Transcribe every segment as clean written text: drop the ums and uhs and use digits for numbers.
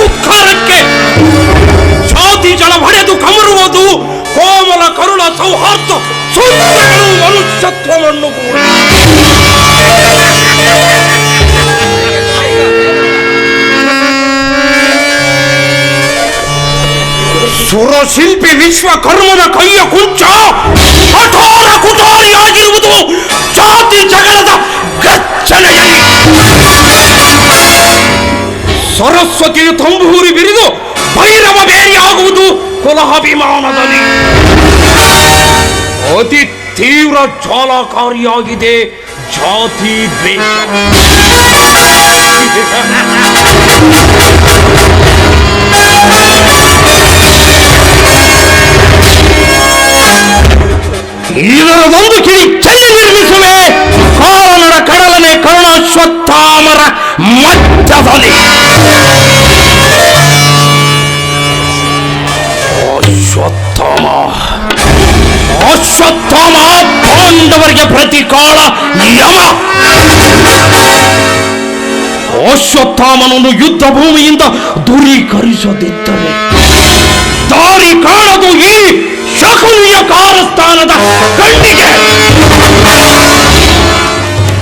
ಉತ್ಕಾರಕ್ಕೆ ಜಾತಿ ಜಲ ಹೊಡೆದು ಕಮರುವುದು ಕೋಮಲ ಕರುಳ ಸೌಹಾರ್ದ ಸುಂದರಗಳು ಮನುಷ್ಯತ್ವವನ್ನು ಸುರಶಿಲ್ಪಿ ವಿಶ್ವಕರ್ಮನ ಕೈಯ ಕುಂಚ ಕಠೋರ ಕುಠೋರಿಯಾಗಿರುವುದು ಜಾತಿ ಜಗಳದ ಗರ್ಜನೆಯಲ್ಲಿ. ಸರಸ್ವತಿಯು ತಂಬೂರಿ ಬಿರಿದು ಭೈರವ ಬೇರಿಯಾಗುವುದು ಕುಲಹಾಭಿಮಾನದಲ್ಲಿ. ಅತಿ ತೀವ್ರ ಜ್ವಾಲಾಕಾರಿಯಾಗಿದೆ ಜಾತಿ ದ್ವೇಷ. ಇದರದೊಂದು ಕಿಡಿ ಚೆಲ್ಲಿ ನಿರ್ಮಿಸುವೆ ಕಾರಣದ ಕಡಲನೆ ಕರುಣಾಶ್ವತ್ಥಾಮರ ಮಧ್ಯದಲ್ಲಿ. ಅಶ್ವತ್ಥಾಮ ಪಾಂಡವರಿಗೆ ಪ್ರತಿಕಾಳ ಯಮ. ಅಶ್ವತ್ಥಾಮನನ್ನು ಯುದ್ಧ ಭೂಮಿಯಿಂದ ದೂರೀಕರಿಸದಿದ್ದರೆ ದಾರಿ ಕಾಣದು ಈ ಶಕುನಿಯ ಕಾರಸ್ಥಾನದ ಕಣ್ಣಿಗೆ.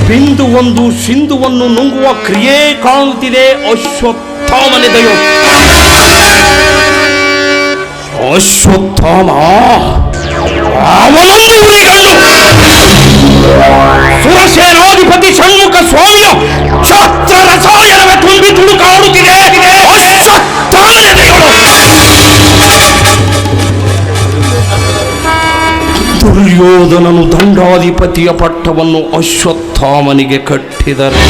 ಬಿಂದುವೊಂದು ಸಿಂಧುವನ್ನು ನುಂಗುವ ಕ್ರಿಯೆ ಕಾಣುತ್ತಿದೆ ಅಶ್ವತ್ಥಾಮನೆದೆಯೋ. ಅಶ್ವತ್ಥಾಮ ಅವನೊಂದು ಉರಿಗಣ್ಣು. ಸುರಸೇನಾಧಿಪತಿ ಷಣ್ಮುಖ ಸ್ವಾಮಿಯ ಛತ್ರ ರಸಾಯನವೇ ತುಂಬಿ ತುಳುಕಾಡುತ್ತಿದೆ ಅಶ್ವತ್ಥಾಮನೆದೆಯೋ. ದುರ್ಯೋಧನನು ದಂಡಾಧಿಪತಿಯ ಪಟ್ಟವನ್ನು ಅಶ್ವತ್ಥಾಮನಿಗೆ ಕಟ್ಟಿದರೆ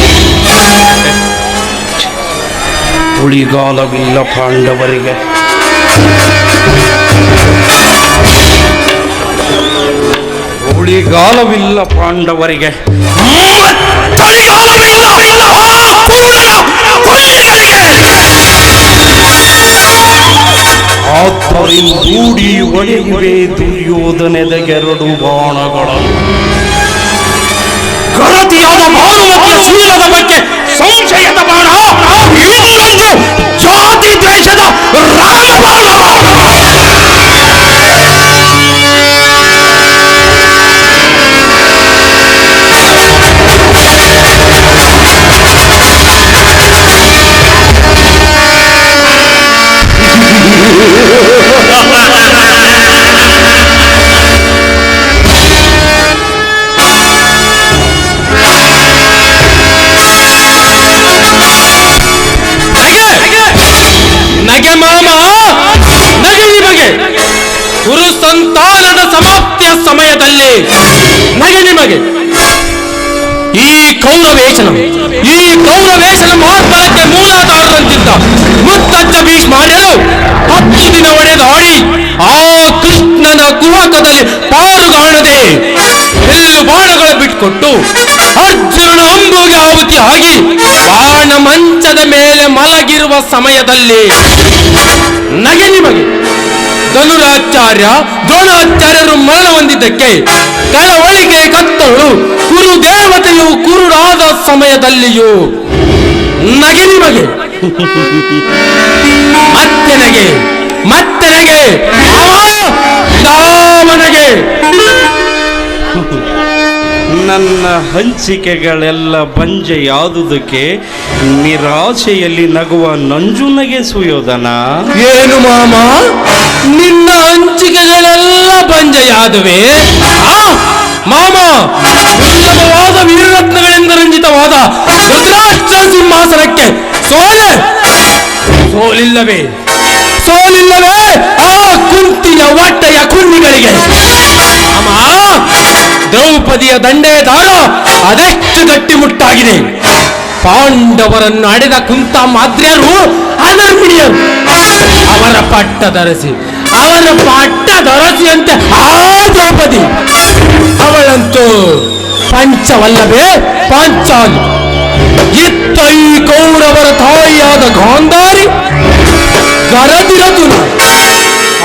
ಉಳಿಗಾಲವಿಲ್ಲ ಪಾಂಡವರಿಗೆ. ಉಳಿಗಾಲವಿಲ್ಲ ಪಾಂಡವರಿಗೆ. ಆದ್ದರಿಂದೂಡಿ ಒಡೆಯುವೆ ದುರ್ಯೋಧನೆದೆಗೆರಡು ಬಾಣಗಳನ್ನು. ಗರತಿಯಾದ ಭಾನುಮತಿಯ ಶೀಲದ ಬಗ್ಗೆ ಸಂಶಯದ ಬಾಣ, ಇನ್ನೊಂದು ಜಾತಿ ದ್ವೇಷದ ರಾಮಬಾಣ. ನಗೆ ಮಾಮ ನಗೆ ನಿಮಗೆ. ಕುರು ಸಂತಾನದ ಸಮಾಪ್ತಿಯ ಸಮಯದಲ್ಲಿ ನಗೆ ನಿಮಗೆ. ಈ ಕೌರವೇಶನ ಮಹತ್ವಕ್ಕೆ ಮೂಲಾಧಾರದಂತಿದ್ದ ಮುತ್ತಜ್ಜ ಭೀಷ್ಮಾರ್ಯರು 10 ದಿನ ಒಡೆದಾಡಿ ಆ ಕೃಷ್ಣನ ಕುಹಕದಲ್ಲಿ ಪಾರುಗಾಣದೆ ಬಿಲ್ಲು ಬಾಣಗಳ ಬಿಟ್ಕೊಟ್ಟು ಅರ್ಜುನನ ಅಂಬುಗೆ ಆಹುತಿ ಆಗಿ ಬಾಣ ಮಂಚದ ಮೇಲೆ ಮಲಗಿರುವ ಸಮಯದಲ್ಲಿ ನಗೆ ನಿಮಗೆ. ಧನುರಾಚಾರ್ಯ ದ್ರೋಣಾಚಾರ್ಯರು ಮರಣ ಹೊಂದಿದ್ದಕ್ಕೆ ಕಳವಳಿಕೆ ಕತ್ತವಳು ಕುರುದೇವತೆಯು ಕುರುಡಾದ ಸಮಯದಲ್ಲಿಯೂ ನಗೆ ನಿಮಗೆ. ಮತ್ತೆ ನಗೆ ದಾಮನಗೆ. ನನ್ನ ಹಂಚಿಕೆಗಳೆಲ್ಲ ಬಂಜೆಯಾದುದಕ್ಕೆ ನಿರಾಶೆಯಲ್ಲಿ ನಗುವ ನಂಜುನಗೆ ಸುಯೋಧನ. ಏನು ಮಾಮ, ನಿನ್ನ ಹಂಚಿಕೆಗಳೆಲ್ಲ ಬಂಜೆಯಾದುವೆ? ಮಾಮ, ದುರ್ಲಭವಾದ ವೀರರತ್ನಗಳಿಂದ ರಂಜಿತವಾದ ರುದ್ರಾಕ್ಷ ಸಿಂಹಾಸನಕ್ಕೆ ಸೋಲಿಲ್ಲವೇ ಆ ಕುಂತಿಯ ಹೊಟ್ಟೆಯ ಕುನ್ನಿಗಳಿಗೆ? ಅಮ್ಮ, ದ್ರೌಪದಿಯ ದಂಡೇ ದಾಳ ಅದೆಷ್ಟು ಗಟ್ಟಿಮುಟ್ಟಾಗಿದೆ. ಪಾಂಡವರನ್ನು ಅಡೆದ ಕುಂತ ಮಾದ್ರ್ಯರು ಅನರ್ಮಿಣಿಯರು. ಅವರ ಪಟ್ಟ ಧರಿಸಿ ಅಂತೆ ಆ ದ್ರೌಪದಿ ಅವಳಂತೂ ಪಂಚವಲ್ಲವೇ ಪಾಂಚಾಲಿ. ಇತ್ತ ಈ ಕೌರವರ ತಾಯಿಯಾದ ಗಾಂಧಾರಿ ಗರದಿರತುನ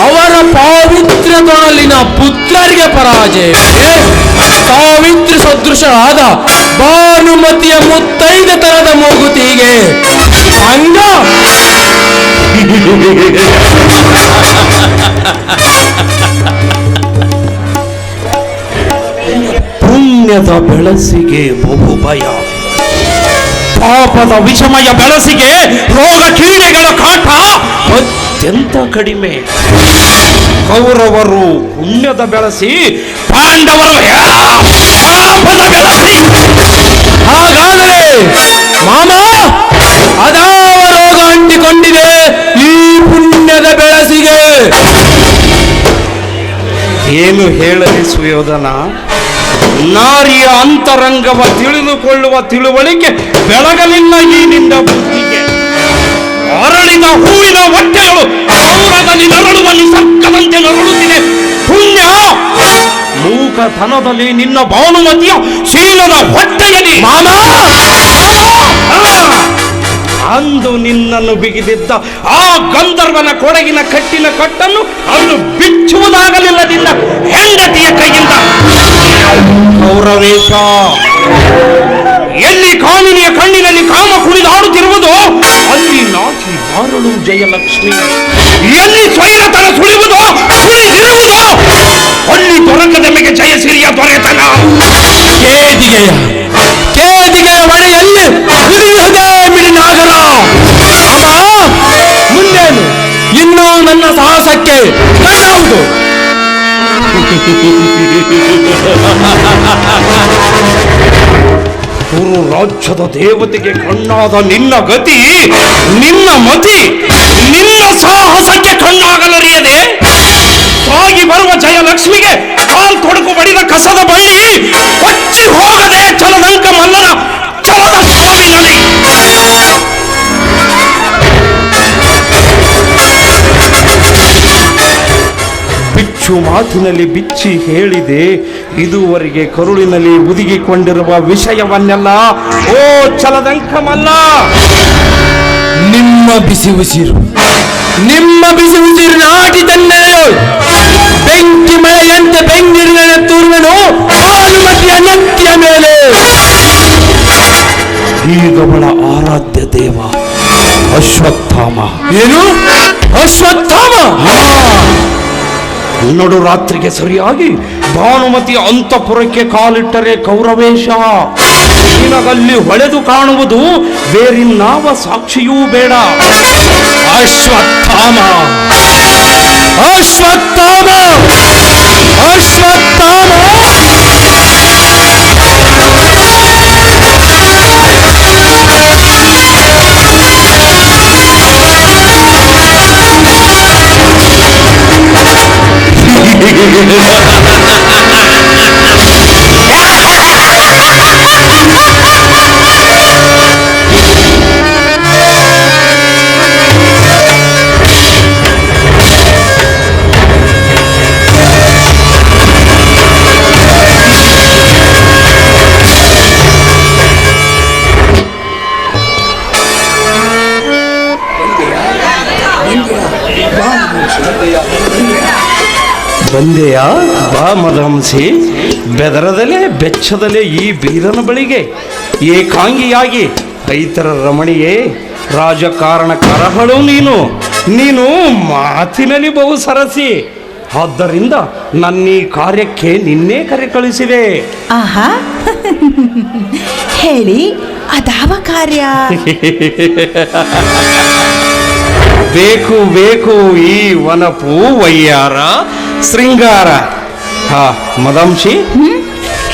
ಅವರ ಪಾವಿತ್ರ್ಯದೊಳಲಿನ ಪುತ್ರರಿಗೆ ಪರಾಜಯವೇ. ಸಾವಿತ್ರಿ ಸದೃಶರಾದ ಭಾನುಮತಿಯ ಮುತ್ತೈದತನದ ಮೂಗುತಿಗೆ ಅಂಗ ಪುಣ್ಯದ ಬೆಳಸಿಗೆ ಬಹು ಭಯ, ಪಾಪದ ವಿಷಮಯ ಬೆಳಸಿಗೆ ರೋಗ ಕೀಡೆಗಳ ಕಾಟ ಅತ್ಯಂತ ಕಡಿಮೆ. ಕೌರವರು ಪುಣ್ಯದ ಬೆಳಸಿ, ಪಾಂಡವರು ಪಾಪದ ಬೆಳಸಿ. ಹಾಗಾದರೆ ಮಾಮ ಅದಾವ ರೋಗ ಅಂಟಿಕೊಂಡಿದೆ ಈ ಪುಣ್ಯದ ಬೆಳಸಿಗೆ? ಏನು ಹೇಳಲಿ ಸುಯೋಧನ? ನಾರಿಯ ಅಂತರಂಗವ ತಿಳಿದುಕೊಳ್ಳುವ ತಿಳುವಳಿಕೆ ಬೆಳಗಲಿಲ್ಲ ಈ ನಿನ್ನ ಬುದ್ಧಿಗೆ. ಅರಳಿದ ಹೂವಿನ ಹೊಟ್ಟೆಗಳು ಔರದಲ್ಲಿ ನರಳುವ ನಿಸರ್ಗದಂತೆ ನರಳುತ್ತಿದೆ. ಪುಣ್ಯ ಮೂಕತನದಲ್ಲಿ ನಿನ್ನ ಭಾನುಮತಿಯ ಶೀಲದ ಹೊಟ್ಟೆಯಲ್ಲಿ ಮಾಮ ಅಂದು ನಿನ್ನನ್ನು ಬಿಗಿದಿದ್ದ ಆ ಗಂಧರ್ವನ ಕೊಡಗಿನ ಕಟ್ಟಿನ ಕಟ್ಟನ್ನು ಅವನು ಬಿಚ್ಚುವುದಾಗಲಿಲ್ಲ ನಿನ್ನ ಹೆಂಡತಿಯ ಕೈಯಿಂದ. ಕೌರವೇಶ, ಎಲ್ಲಿ ಕಾಮಿನಿಯ ಕಣ್ಣಿನಲ್ಲಿ ಕಾಮ ಕುಣಿದಾಡುತ್ತಿರುವುದು ಅಲ್ಲಿ ನಾಚಿ ಬಾರಳು ಜಯಲಕ್ಷ್ಮಿ. ಎಲ್ಲಿ ಸ್ವೈರತನ ಸುಳಿಯುವುದು ಸುಳಿದಿರುವುದು ಅಲ್ಲಿ ದೊರಕದ ಮೇಲೆ ಜಯಸಿರಿಯ ದೊರೆತನ. ಕೇದಿಗೆಯ ಒಡೆಯಲ್ಲಿ ಉಳಿಯುವುದೇ ಮಿಡಿನಾಗರ. ಮುಂದೇನು ಇನ್ನೂ ನನ್ನ ಸಾಹಸಕ್ಕೆ ಕಣ್ಣಾವುದು? ಕುರು ರಾಜ್ಯದ ದೇವತೆಗೆ ಕಣ್ಣಾದ ನಿನ್ನ ಗತಿ, ನಿನ್ನ ಮತಿ ನಿನ್ನ ಸಾಹಸಕ್ಕೆ ಕಣ್ಣಾಗಲರಿಯದೆ ಸಾಗಿ ಬರುವ ಜಯಲಕ್ಷ್ಮಿಗೆ ಕಾಲ್ ತೊಡಕು ಬಡಿದ ಕಸದ ಬಳ್ಳಿ ಕೊಚ್ಚಿ ಹೋಗದೆ ಚಲದಂಕ ಮಲ್ಲನ ಛಲದ ಸಾವಿನಲ್ಲಿ. ಬಿಚ್ಚು ಮಾತಿನಲ್ಲಿ ಬಿಚ್ಚಿ ಹೇಳಿದೆ ಇದುವರೆಗೆ ಕರುಳಿನಲ್ಲಿ ಹುದುಗಿಕೊಂಡಿರುವ ವಿಷಯವನ್ನೆಲ್ಲ. ಓ ಛಲದಂಕ ಮಲ್ಲ, ನಿಮ್ಮ ಬಿಸಿ ಉಸಿರು ನಾಟಿ ತಂದೆಯೋ ಬೆಂಕಿ ಮಳೆಯಂತೆ ಬೆಂಗಿರಿನ ತೂರುವೆನು ಭಾನುಮತಿಯ ನೆತ್ತಿಯ ಮೇಲೆ. ಈಗವಳ ಆರಾಧ್ಯ ದೇವ ಅಶ್ವತ್ಥಾಮ. ಏನು ಅಶ್ವತ್ಥಾಮ? ನಡು ರಾತ್ರಿಗೆ ಸರಿಯಾಗಿ ಭಾನುಮತಿಯ ಅಂತಃಪುರಕ್ಕೆ ಕಾಲಿಟ್ಟರೆ ಕೌರವೇಶ ನಿನಗಲ್ಲಿ ಹೊಳೆದು ಕಾಣುವುದು ಬೇರಿನ್ನಾವ ಸಾಕ್ಷಿಯೂ ಬೇಡ. ಅಶ್ವತ್ಥಾಮ ಅಶ್ವತ್ಥಾಮ ಅಶ್ವತ್ಥಾಮ. ಬಂದೆಯ ಬಾ ಮದಹಂಸಿ, ಬೆದರದಲೇ ಬೆಚ್ಚದಲೇ ಈ ಬೀರನ ಬಳಿಗೆ ಏಕಾಂಗಿಯಾಗಿ ರೈತರ ರಮಣಿಯೇ ರಾಜಕಾರಣ ಕರಹಳು ನೀನು ಮಾತಿನಲ್ಲಿ ಬಹು ಸರಸಿ. ಆದ್ದರಿಂದ ನನ್ನ ಈ ಕಾರ್ಯಕ್ಕೆ ನಿನ್ನೆ ಕರೆ ಕಳಿಸಿದೆ. ಆಹಾ ಹೇಳಿ, ಅದಾವ ಕಾರ್ಯ? ಬೇಕು ಈ ವನಪು ವಯ್ಯಾರ ಶೃಂಗಾರ. ಮದಂಶಿ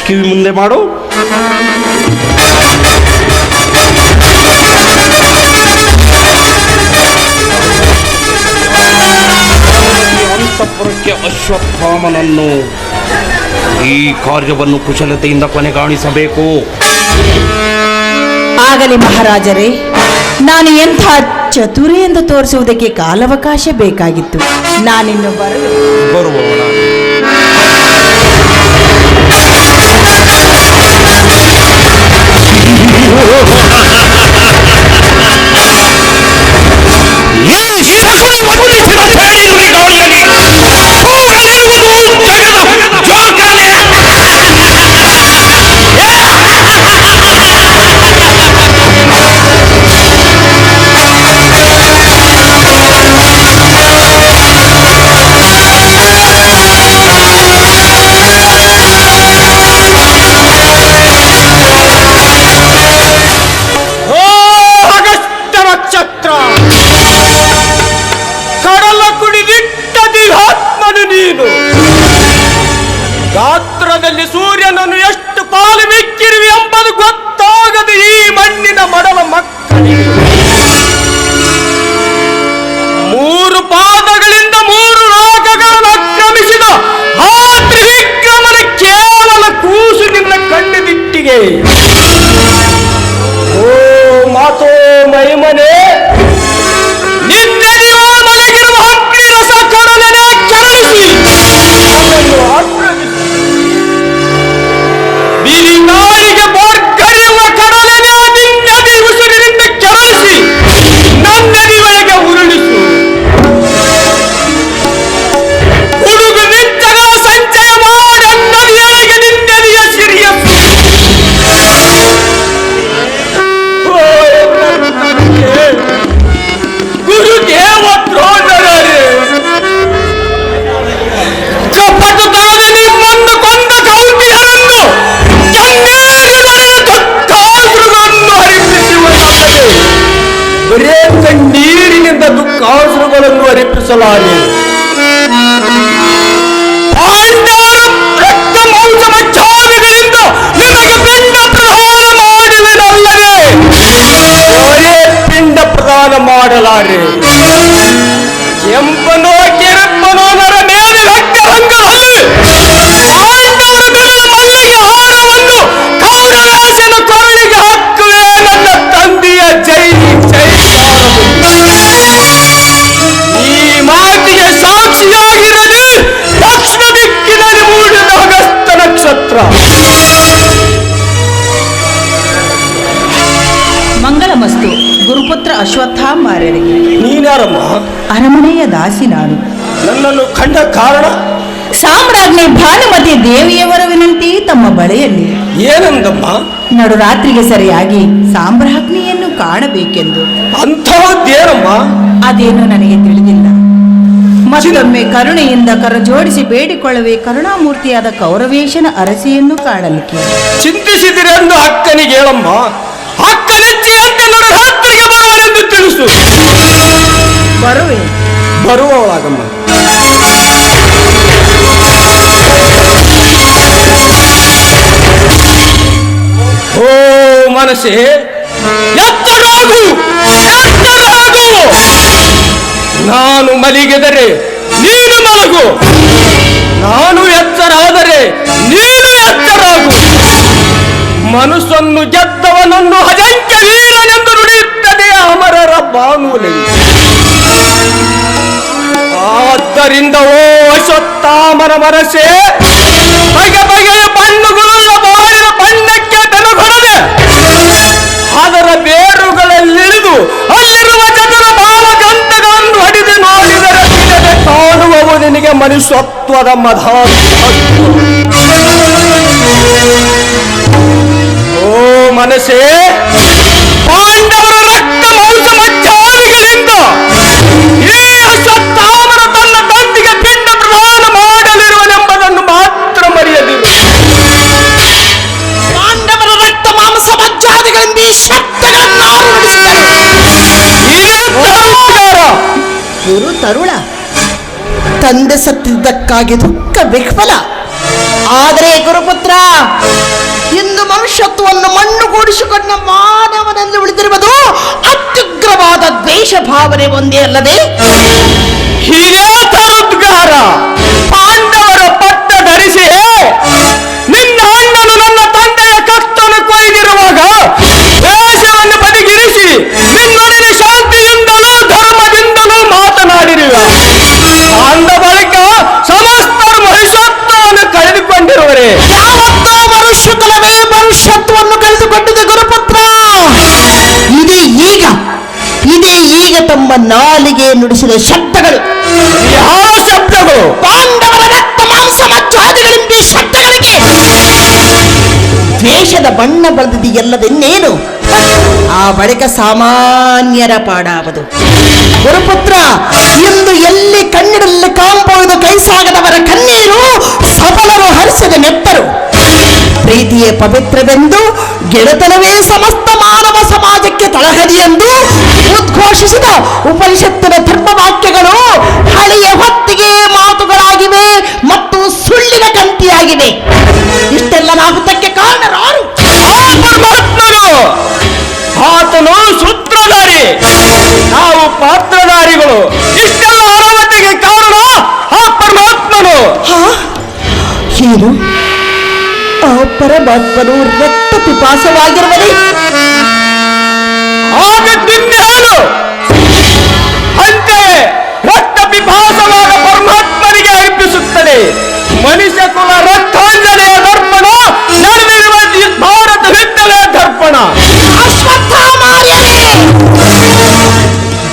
ಕಿವಿ ಮುಂದೆ ಮಾಡು. ಅಂತಃಪುರಕ್ಕೆ ಅಶ್ವತ್ಥಾಮನನ್ನು ಈ ಕಾರ್ಯವನ್ನು ಕುಶಲತೆಯಿಂದ ಕೊನೆಗಾಣಿಸಬೇಕು. ಆಗಲಿ ಮಹಾರಾಜರೇ, ನಾನು ಎಂಥ ಚತುರಿ ಎಂದು ತೋರಿಸುವುದಕ್ಕೆ ಕಾಲಾವಕಾಶ ಬೇಕಾಗಿತ್ತು. ನಾನಿನ್ನು ಬರುವವನ ಮಲ್ಲಿಗೆ. ಓ ಮಾತೋ ಮೈಮನೆ, ನಿನ್ನೆ ನೀವು ಮಲಗಿರುವ ಅಗ್ನಿ ರಸ ಕಡಲನೆ ಕೆರಳಿಸಿ ಬಿರಿನಾರಿಗೆ ಬೋರ್ಗರೆಯುವ ಕಡಲನೆ ನಿನ್ನದಿ ಉಸಿರಿನಿಂದ ಕೆರಳಿಸಿ ನನ್ನದಿ ಒಳಗೆ ಉರುಳಿಸು. ಹುಡುಗು ನಿತ್ಯಗಳ ಸಂಚಯ ಮಾಡಿ ನದಿಯೊಳಗೆ ನಿನ್ನದಿಯ ಸಿರಿಯಸ್ಸು. ಗುರುದೇವ ದ್ರೋಣರೇ, ಕಪಟು ತಗದೆ ನಿಮ್ಮನ್ನು ಕೊಂದ ಕೌಂಟಿಯರನ್ನು ದುಃಖಾಸುರಗಳನ್ನು ಹರಿಪಿಸುವುದಾದರೆ ಬರೇ ಕಣ್ಣೀರಿನಿಂದ ದುಃಖಾಸುರಗಳನ್ನು ಹರಿಪಿಸಲಾರೆ. ಪಾಂಡವರ ರಕ್ತ ಮಾಂಸ ಮಚ್ಚಾದಿಗಳಿಂದ ನಿನಗೆ ಪಿಂಡ ಪ್ರದಾನ ಮಾಡುವೆನಲ್ಲದೆ ಅವರೇ ಪಿಂಡ ಪ್ರದಾನ ಮಾಡಲಾರೆ. ಕೆಂಪನೋ ಕೆರಪ್ಪನೋ ನರ ಮೇಲೆ ರಕ್ತರಂಗದಲ್ಲಿ ಪಾಂಡವರ ಮೇಲೆ ಮಲ್ಲಿಗೆ ಹಾರವನ್ನು ಕೌರವೇಶನ ಕೊರಳಿಗೆ ಹಾಕುವೆ ನನ್ನ ತಂದೆಯ ಜೈ ಜೈ. ಈ ಮಾತಿಗೆ ಸಾಕ್ಷಿಯಾಗಿರಲಿ ದಕ್ಷಿಣ ದಿಕ್ಕಿನಲ್ಲಿ ಮೂಡಿದ ಅಗಸ್ತ ನಕ್ಷತ್ರ. ಮಂಗಳಮಸ್ತು ಗುರುಪುತ್ರ ಅಶ್ವತ್ಥಾಮಾರ್ಯರಿಗೆ. ನೀನಾರಮ್ಮ? ಅರಮನೆಯ ದಾಸಿ ನಾನು. ನನ್ನನ್ನು ಕಂಡ ಕಾರಣ? ಸಾಮ್ರಾಜ್ಞಿ ಭಾನುಮತಿ ದೇವಿಯವರ ವಿನಂತಿ ತಮ್ಮ ಬಳೆಯಲ್ಲಿ. ಏನಂದಮ್ಮ? ನಡುರಾತ್ರಿಗೆ ಸರಿಯಾಗಿ ಸಾಮ್ರಾಜ್ಞಿಯನ್ನು ಕಾಣಬೇಕೆಂದು. ಅಂಥದ್ದೇನಮ್ಮ? ಅದೇನು ನನಗೆ ತಿಳಿದಿಲ್ಲ. ಮತ್ತೊಮ್ಮೆ ಕರುಣೆಯಿಂದ ಕರಜೋಡಿಸಿ ಬೇಡಿಕೊಳ್ಳುವೆ ಕರುಣಾಮೂರ್ತಿಯಾದ ಕೌರವೇಶನ ಅರಸಿಯನ್ನು ಕಾಣಲಿಕ್ಕೆ. ಚಿಂತಿಸಿದಿರೆಂದು ಅಕ್ಕನಿಗೆ ಹೇಳಮ್ಮ. ಅಕ್ಕನಿಚ್ಛೆಯಂತೆ ನಡುರಾತ್ರಿಗೆ ಬರುವನೆಂದು ತಿಳಿಸು. ಬರುವೆ. ಬರುವವಳಾಗಮ್ಮ. ಓ ಮನಸ್ಸೇ, ಎತ್ತರಾಗು, ಎತ್ತರಾಗು. ನಾನು ಮಲಗಿದರೆ ನೀನು ಮಲಗು, ನಾನು ಎಚ್ಚರಾದರೆ ನೀನು ಎಚ್ಚರಾಗು. ಮನಸ್ಸನ್ನು ಗೆದ್ದವನನ್ನು ಅಜಂಕ್ಯ ವೀರನೆಂದು ನುಡಿಯುತ್ತದೆ ಅಮರರ ಬಾನುಲಿ. ಆದ್ದರಿಂದ ಓ ಅಶ್ವತ್ಥಾಮನ ಮನಸ್ಸೇ, ಬಗೆ ಬಗೆಯ ಬಣ್ಣಗಳುಳ್ಳ ಬಾಳಿನ ಬಣ್ಣಕ್ಕೆ ಬೆನಗೊಡದೆ ಅದರ ಬೇರುಗಳಲ್ಲಿಳಿದು ಅಲ್ಲಿರುವ ಜನರ ಭಾವಗ್ರಂಥಗಳನ್ನು ಹಡಿದು ನೋಡಿದರೆ ತಿಳಿದೆ ಕಾಣುವವು ನಿನಗೆ ಮನುಷ್ಯತ್ವದ ಮಧ. ಓ ಮನಸ್ಸೇ, ಪಾಂಡವರ ರಕ್ತ ಮಾಂಸ ಮಚ್ಚಾದಿಗಳಿಂದ ಈ ಅಶ್ವತ್ಥಾಮನ ತನ್ನ ತಂದೆಗೆ ಪಿಂಡ ಪ್ರದಾನ ಮಾಡಲಿರುವನೆಂಬುದನ್ನು ಮಾತ್ರ ಮರೆಯದಿರು. ಪಾಂಡವರ ರಕ್ತ ಮಾಂಸ ಮಜ್ಜಾದಿಗಳಿಂದ ಈ ಶಬ್ದಗಳನ್ನು ಗುರು ತರುಳ, ತಂದೆ ಸತ್ತಿದ್ದಕ್ಕಾಗಿ ದುಃಖ ವಿಫಲ. ಆದರೆ ಗುರುಪುತ್ರ, ಇಂದು ಮನುಷ್ಯತ್ವವನ್ನು ಮಣ್ಣುಗೂಡಿಸಿಕೊಂಡ ಮಾನವನಲ್ಲಿ ಉಳಿದಿರುವುದು ಅತ್ಯುಗ್ರವಾದ ದ್ವೇಷ ಭಾವನೆ ಒಂದೇ ಅಲ್ಲದೆ ಹಿರಿಯ ತರುದ್ಗಾರ, ಪಾಂಡವರ ಪಟ್ಟ ಧರಿಸಿ ನಿನ್ನ ಅಣ್ಣನು ನನ್ನ ತಂದೆಯ ಕಷ್ಟನ್ನು ಕೊಯ್ದಿರುವಾಗ ದೇಶವನ್ನು ಬದಿಗಿರಿಸಿ ನಿನ್ನೊಡನೆ ಶಾಂತಿಯಿಂದಲೂ ಧರ್ಮದಿಂದಲೂ ಮಾತನಾಡಿರುವ ಅಂದ ಬಳಿಕ ಸಮಸ್ತ ಮನುಷ್ಯತ್ವವನ್ನು ಕಳೆದುಕೊಂಡಿರುವರೆ. ಯಾವತ್ತೋ ಮನುಷ್ಯಕುಲವೇ ಮನುಷ್ಯತ್ವವನ್ನು ಕಳೆದುಕೊಂಡಿದೆ ಗುರುಪುತ್ರ. ಇದೇ ಈಗ ತಮ್ಮ ನಾಲಿಗೆ ನುಡಿಸಿದ ಶಬ್ದಗಳು. ಯಾವ ಶಬ್ದಗಳು? ಪಾಂಡವರ ರಕ್ತ ಮಾಂಸ ಮಜ್ಜಾದಿಗಳಿಂದ ಈ ಶಬ್ದಗಳಿಗೆ ದ್ವೇಷದ ಬಣ್ಣ ಬಳಿದಿದೆಯಲ್ಲದೆನ್ನೇನು? ಆ ಬಳಿಕ ಸಾಮಾನ್ಯರ ಪಾಡಾವದು. ಗುರುಪುತ್ರ, ಇಂದು ಎಲ್ಲಿ ಕಣ್ಣಿಡಲ್ಲಿ ಕಾಂಬುವುದು ಕೈ ಸಾಗದವರ ಕಣ್ಣೀರು ಸಫಲರು ಹರಿಸಿದ ನೆತ್ತರು. ಪ್ರೀತಿಯೇ ಪವಿತ್ರವೆಂದು, ಗೆಳೆತನವೇ ಸಮಸ್ತ ಮಾನವ ಸಮಾಜಕ್ಕೆ ತಳಹದಿಯೆಂದು ಉದ್ಘೋಷಿಸಿದ ಉಪನಿಷತ್ತಿನ ಧರ್ಮವಾಕ್ಯಗಳು ಹಳೆಯ ಹೊತ್ತಿಗೆ ಮಾತುಗಳಾಗಿವೆ ಮತ್ತು ಸುಳ್ಳಿನ ಕಂತಿಯಾಗಿವೆ. ಇಷ್ಟೆಲ್ಲ ನಾಗುತ್ತಕ್ಕೆ ಕಾರಣರಾರು? ಪರಮಾತ್ಮನು. ಆತನು ಸೂತ್ರಧಾರಿ, ನಾವು ಪಾತ್ರಧಾರಿಗಳು. ಇಷ್ಟೆಲ್ಲ ಅರವತ್ತಿಗೆ ಕಾರಣ ಆ ಪರಮಾತ್ಮನು. ಏನು ಆ ಪರಮಾತ್ಮನು ರಕ್ತ ಪಿಪಾಸವಾಗಿರುವನೇ. ಆಗದ್ದಿನ್ನೇನು ಅಂತೆಯೇ ರಕ್ತ ಪಿಪಾಸವಾದ ಪರಮಾತ್ಮನಿಗೆ ಅರ್ಪಿಸುತ್ತದೆ. ಮನುಷ್ಯ ಕುಲ ರಕ್ತಾಂಜನೆಯ ದರ್ಪಣ, ನಡೆದಿರುವ ಭಾರತ ಯುದ್ಧವೇ ದರ್ಪಣ.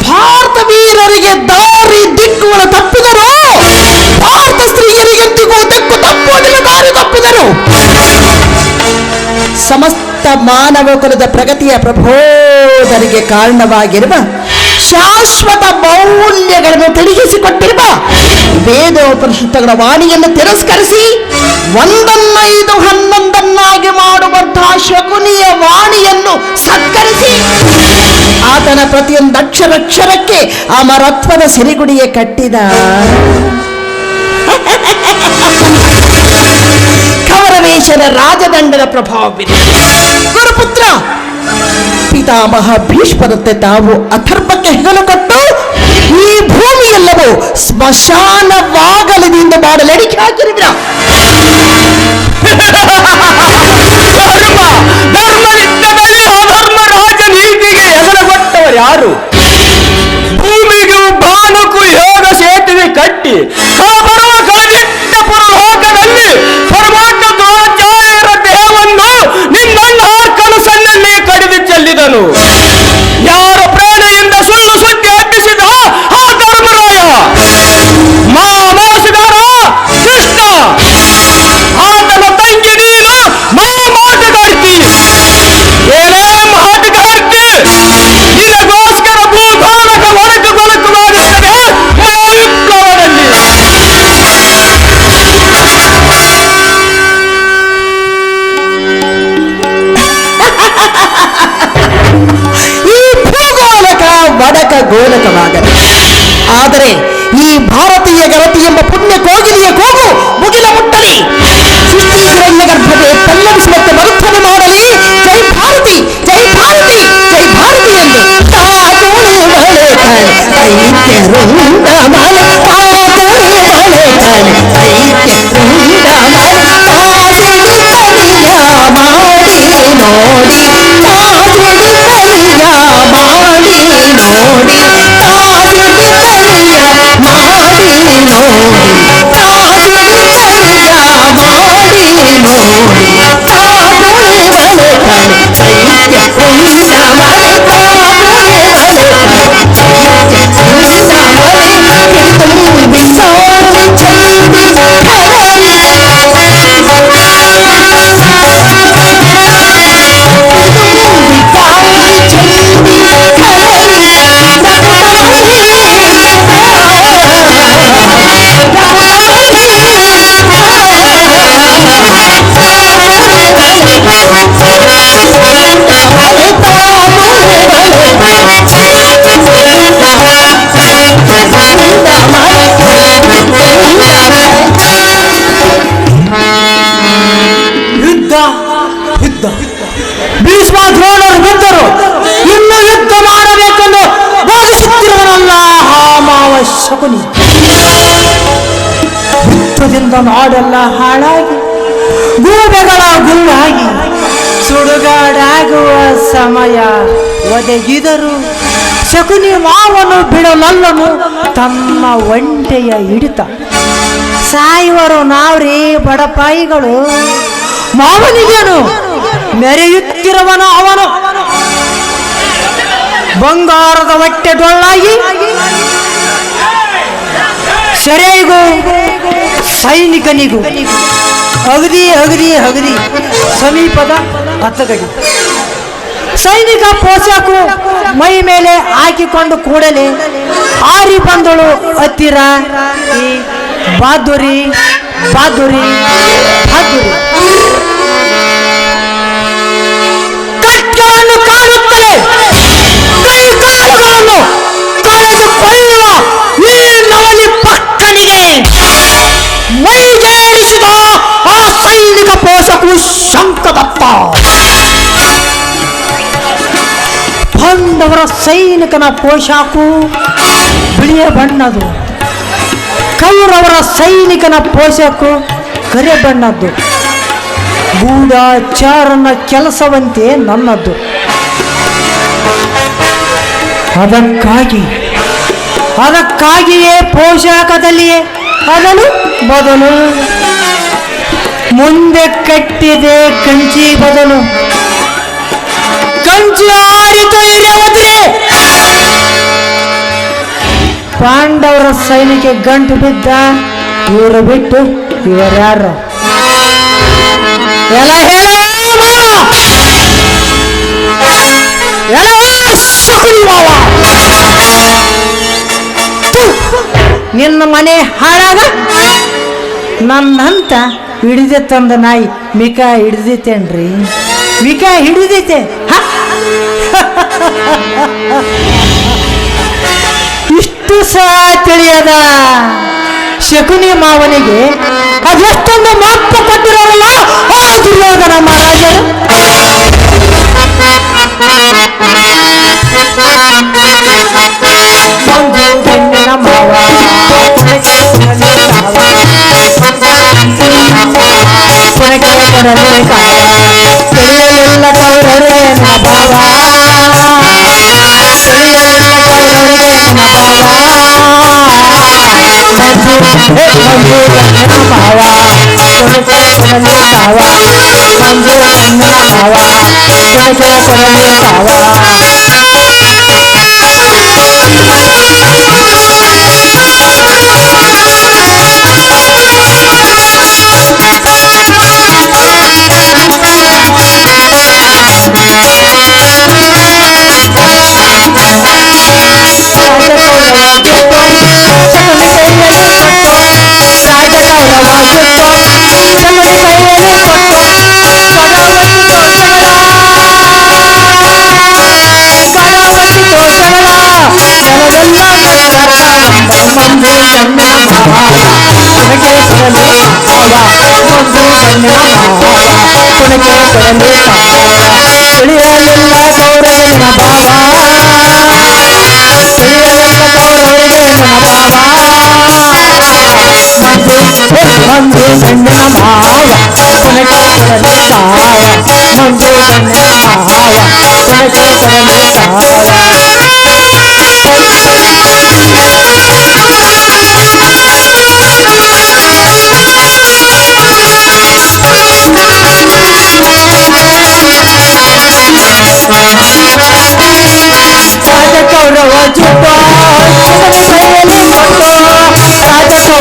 ಭಾರತ ವೀರರಿಗೆ ದಾರಿ ದಿಕ್ಕುಗಳ ತಪ್ಪಿದರು, ಭಾರತ ಸ್ತ್ರೀಯರಿಗೆಂದಿಗೂ ದಿಕ್ಕು ತಪ್ಪುವುದಿಲ್ಲ. ದಾರಿ ತಪ್ಪಿದರು ಸಮಸ್ತ ಮಾನವ ಕುಲದ ಪ್ರಗತಿಯ ಪ್ರಬೋಧನೆಗೆ ಕಾರಣವಾಗಿರುವ ಶಾಶ್ವತ ಮೌಲ್ಯಗಳನ್ನು ತಿಳಿಸಿಕೊಟ್ಟಿರುವ ವೇದೋಪನಿಷತ್ತುಗಳ ವಾಣಿಯನ್ನು ತಿರಸ್ಕರಿಸಿ 1-5-11 ಮಾಡುವಂತಹ ಶಕುನಿಯ ವಾಣಿಯನ್ನು ಸತ್ಕರಿಸಿ ಆತನ ಪ್ರತಿಯೊಂದು ಅಕ್ಷರಕ್ಕೆ ಅಮರತ್ವದ ಸಿರಿಗುಡಿಗೆ ಕಟ್ಟಿದ ಕೌರವೇಶನ ರಾಜದಂಡದ ಪ್ರಭಾವವಿದೆ. ಗುರುಪುತ್ರ ಪಿತಾಮಹ ಭೀಷ್ಮರಂತೆ ತಾವು ಅಥರ್ವಕ್ಕೆ ಹೆಗಲು ಕೊಟ್ಟು ಈ ಭೂಮಿಯೆಲ್ಲವೂ ಸ್ಮಶಾನವಾಗಲಿದೆ ಎಂದು ಮಾಡಲು ಅಡಿಕೆ ಹಾಕಿರಿದ್ರ. ಧರ್ಮನಿದ್ದದಲ್ಲಿ ಅಧರ್ಮ ರಾಜನೀತಿಗೆ ಹೆಗಲುಗೊಟ್ಟವರು ಯಾರು? ಭೂಮಿಗೂ ಬಾಣಕ್ಕೂ ಯೋಗ ಸೇತುವೆ ಕಟ್ಟಿ ಬರುವ ಕಳೆದಿಟ್ಟ ಪುರಲೋಕದಲ್ಲಿ ಪರಮಾತ್ಮ ದ್ರೋಣಾಚಾರ್ಯರ ದೇಹವನ್ನು ನಿನ್ನಣ್ಣ ಕನಸನ್ನಲ್ಲಿ ಕಡಿದು ಚೆಲ್ಲಿದನು. ಯಾರ ಪ್ರೇರಣೆಯಿಂದ ಸುಳ್ಳು ಸುದ್ದಿ ಹಬ್ಬಿಸಿದ ಆ ಧರ್ಮರಾಯ ಮೋಸಗಾರ ಕೃಷ್ಣ, ಆತನ ತಂಗಿ ನೀನು ಮಾಟಗಾರ್ತಿ. ಏನೇ ಮಾಟಗಾರ್ತಿ, ನಿನಗೋಸ್ಕರ ಭೂಗೋಳಕ ಹೊರಟು ಬದುಕುವಾಗುತ್ತದೆ ವಿಪ್ಲವದಲ್ಲಿ. ಈ ಭೂಗೋಲಕ ವಡಕ ಗೋಲಕವಾಗದು. ಆದರೆ ಈ ಭಾರತೀಯ ಗರತಿ ಎಂಬ ಪುಣ್ಯ ಕೋಗಿಲಿಯ ಕೂಗು ಮುಗಿಲ ಮುಟ್ಟಲಿ, ಸೃಷ್ಟಿ ಹಿರಣ್ಯ ಗರ್ಭತೆ ಪಲ್ಲವಿಸುವಂತೆ ಮರುತ್ವನೆ ಮಾಡಲಿ. ಜೈ ಭಾರತಿ, ಜೈ ಭಾರತಿ, ಜೈ ಭಾರತಿ ಎಂದು ಭೀಷ್ಮ ದ್ರೋಣರು ಗೆದ್ದರು. ಇನ್ನು ಯುದ್ಧ ಮಾಡಬೇಕೆಂದು ಬೋಧಿಸುತ್ತಿರುವನಲ್ಲ ಆ ಮಾವ ಶಕುನಿ. ಯುದ್ಧದಿಂದ ನಾಡೆಲ್ಲ ಹಾಳಾಗಿ ಗೂಬೆಗಳ ಗುರುಳಾಗಿ ಸುಡುಗಾಡಾಗುವ ಸಮಯ ಒದಗಿದರು. ಶಕುನಿ ಮಾವನು ಬಿಡಲಲ್ಲನು ತನ್ನ ಒಂಟೆಯ ಹಿಡಿತ. ಸಾಯುವರು ನಾವ್ರಿ ಬಡಪಾಯಿಗಳು. ಮಾವನಿಗೇನು ಮೆರೆಯುತ್ತಿರುವನು ಅವನು. ಬಂಗಾರದ ಹೊಟ್ಟೆ ಡೊಳ್ಳಾಗಿ ಸೆರೆಗೂ ಸೈನಿಕನಿಗೂ ಅಗದಿ ಅಗದಿ ಅಗದಿ ಸಮೀಪದ ಹತ್ತಗಡಿ. ಸೈನಿಕ ಪೋಷಾಕು ಮೈ ಮೇಲೆ ಹಾಕಿಕೊಂಡು ಕೂಡಲೇ ಆರಿ ಬಂದಳು ಹತ್ತಿರ ಈ ಬಹಾದುರಿ ಬಹಾದುರಿ ಬಹಾದುರಿ. ಕಟ್ಟನ್ನು ಕಾಣುತ್ತಲೇ ಕೈ ಕಾಲುಗಳನ್ನು ಕಳೆದುಕೊಳ್ಳುವ ಈ ನವಲಿ ಪಕ್ಕನಿಗೆ ಮೈಗೇರಿಸಿದ ಆ ಸೈನಿಕ ಪೋಷಕು ಶಂಕದತ್ತ. ಪಾಂಡವರ ಸೈನಿಕನ ಪೋಷಾಕು ಬಿಳಿಯ ಬಣ್ಣದು, ಕೌರವರ ಸೈನಿಕನ ಪೋಷಾಕು ಕರೆ ಬಣ್ಣದ್ದು. ಗೂಢಚಾರನ ಕೆಲಸವಂತೆ ನನ್ನದ್ದು. ಅದಕ್ಕಾಗಿಯೇ ಪೋಷಾಕದಲ್ಲಿಯೇ ಅದಲು ಬದಲು, ಮುಂದೆ ಕಟ್ಟಿದೆ ಕಂಚಿ ಬದಲು. ಕಂಚಿ ಆರಿತು ಹಿರಿಯವದ್ರೆ ಪಾಂಡವರ ಸೈನಿಕ ಗಂಟು ಬಿದ್ದ. ಇವರು ಬಿಟ್ಟು ಇವರ್ಯಾರು? ಎಲ್ಲ ಹೇಳ ನಿನ್ನ ಮನೆ ಹಾಳಾಗ ನನ್ನಂತ ಹಿಡಿದೆ ತಂದ ನಾಯಿ ಮಿಕ ಹಿಡಿದೈತೇನ್ರಿ? ಮಿಕ ಹಿಡಿದೈತೆ. ಇಷ್ಟು ಸಹ ತಿಳಿಯದ ಶಕುನಿ ಮಾವನಿಗೆ ಅದೆಷ್ಟೊಂದು ಮಾತ್ರ ಕೊಟ್ಟಿರೋರಲ್ಲ ಆ ದುರ್ಯೋಧನ ಮಹಾರಾಜರು. ಮಾವ ತಿಳಿಯಲಿಲ್ಲ ಕೌರವರೇ ನನ್ನ ಭಾವ, ತಿಳಿಯಲಿಲ್ಲ ಕೌರವರಿಗೆ ನನ್ನ ಭಾವ.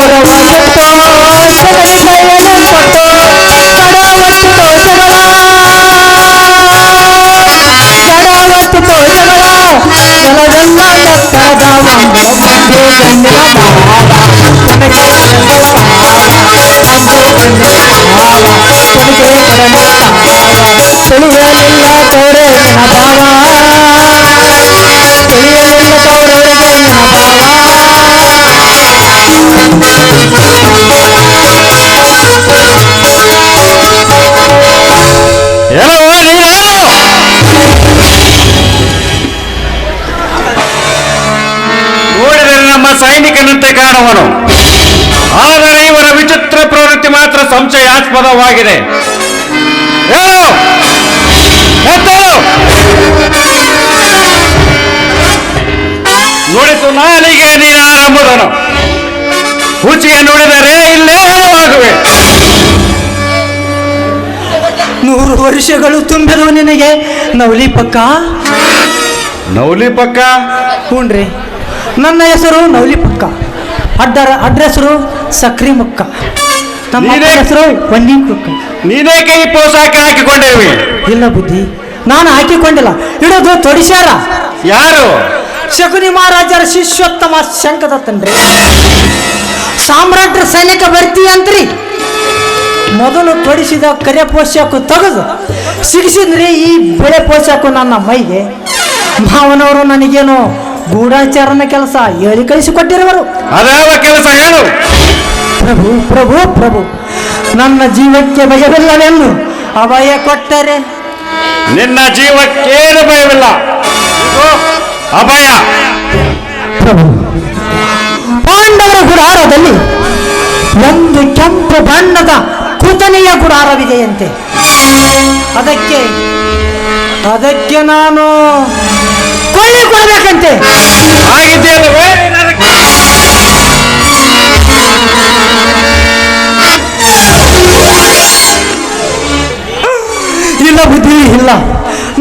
ಮಾವ ಕೊಡಲಿ ತಾವ, ಮಂಜು ಕಣ್ಣಿನ ಭಾವ ಕೊಡಲಿ ತಾವ. ಸೈನಿಕನಂತೆ ಕಾಣುವನು, ಆದರೆ ಇವರ ವಿಚಿತ್ರ ಪ್ರವೃತ್ತಿ ಮಾತ್ರ ಸಂಶಯಾಸ್ಪದವಾಗಿದೆ. ನುಡಿಸು ನಾಲಿಗೆ ನೀನಾರಂಬುದನು, ಹುಚಿಗೆ ನುಡಿದರೆ ಇಲ್ಲೇ ಆಗುವೆ. 100 ವರ್ಷಗಳು ತುಂಬಿದವು ನಿನಗೆ ನವಲಿ ಪಕ್ಕ. ನವಲಿ ಪಕ್ಕ? ಹ್ಞೂನ್ರಿ, ನನ್ನ ಹೆಸರು ನವಲಿ ಪಕ್ಕ, ಅಡ್ರೆಸರು ಸಕ್ರಿ ಮುಕ್ಕ, ನಮ್ಮ ಹೆಸರು ವಂಡಿ ಕುಕ್ಕ. ನೀನೇಕೆ ಈ ಪೋಷಾಕ ಹಾಕಿಕೊಂಡಿರುವೆ? ಇಲ್ಲ ಬುದ್ಧಿ, ನಾನು ಹಾಕಿಕೊಂಡಿಲ್ಲ, ಇಡೋದು ತೊಡಿಸ್ಯಾರ. ಯಾರು? ಶಕುನಿ ಮಹಾರಾಜರ ಶಿಷ್ಯೋತ್ತಮ ಶಂಕದತ್ತನ್ರಿ. ಸಾಮ್ರಾಟ್ರ ಸೈನಿಕ ಬರ್ತಿ ಅಂತ್ರಿ. ಮೊದಲು ತೊಡಿಸಿದ ಕರೆ ಪೋಷಾಕು ತೆಗೆದು ಸಿಗಿಸಿದ್ರಿ ಈ ಬೆಳೆ ಪೋಷಾಕು ನನ್ನ ಮೈಗೆ. ಮಾವನವರು ನನಗೇನು ಗೂಢಾಚಾರನ ಕೆಲಸ ಹೇಳಿ ಕಳಿಸಿಕೊಟ್ಟಿರುವರು. ಅದ್ಯಾವ ಕೆಲಸ ಹೇಳು? ಪ್ರಭು ಪ್ರಭು ಪ್ರಭು, ನನ್ನ ಜೀವಕ್ಕೆ ಭಯವಿಲ್ಲವೆಂದು ಅಭಯ ಕೊಟ್ಟರೆ. ನಿನ್ನ ಜೀವಕ್ಕೇನು ಭಯವಿಲ್ಲ, ಅಭಯ. ಪ್ರಭು, ಪಾಂಡವರ ಗುಡಾರದಲ್ಲಿ ಒಂದು ಕೆಂಪು ಬಣ್ಣದ ಕುತನೆಯ ಗುಡಾರವಿದೆಯಂತೆ. ಅದಕ್ಕೆ ನಾನು ಕೊಳ್ಳಿ ಕೊಡಬೇಕಂತೆ. ಆಗಿದೆಯಲ್ಲವೇ? ಇಲ್ಲ ಬುದ್ಧಿ ಇಲ್ಲ.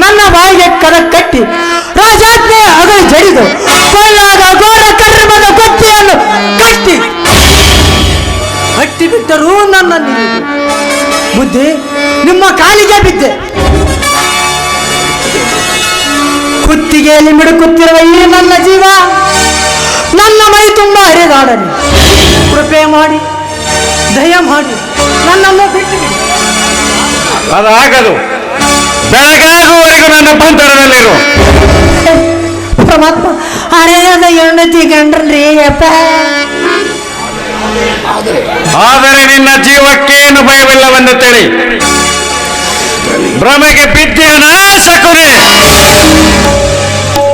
ನನ್ನ ಬಾಯಿಗೆ ಕರಕ್ ಕಟ್ಟಿ ರಾಜಾಜ್ಞೆ ಅಗಲು ಜಡಿದು ಕೊಳ್ಳಾದ ಗೋಡ ಕರ್ಮದ ಕೊಟ್ಟಿಯನ್ನು ಕಟ್ಟಿ ಬಿಟ್ಟರೂ ನನ್ನ ಬುದ್ಧಿ ನಿಮ್ಮ ಕಾಲಿಗೆ ಬಿದ್ದೆ. ಕುತ್ತಿಗೆಯಲ್ಲಿ ಮಿಡುಕುತ್ತಿರುವ ಈ ನನ್ನ ಜೀವ, ನನ್ನ ಮೈ ತುಂಬ ಹರಿದಾಡಲಿ. ಕೃಪೆ ಮಾಡಿ, ದಯ ಮಾಡಿ ನನ್ನನ್ನು ಬಿಟ್ಟು ಅದಾಗದು. ಬೆಳಗಾಗುವವರೆಗೂ ನನ್ನ ಬಂಧನದಲ್ಲಿರು. ಪರಮಾತ್ಮ, ಹಳೆಯದ ಹೆಂಡತಿ ಗಂಡ್ರಿ ಅಪ್ಪ. ಆದರೆ ನಿನ್ನ ಜೀವಕ್ಕೇನು ಭಯವಿಲ್ಲವೆಂದು ತಿಳಿ. ಭ್ರಮೆಗೆ ಬಿದ್ದಿಯ ನಾಶಕುರಿ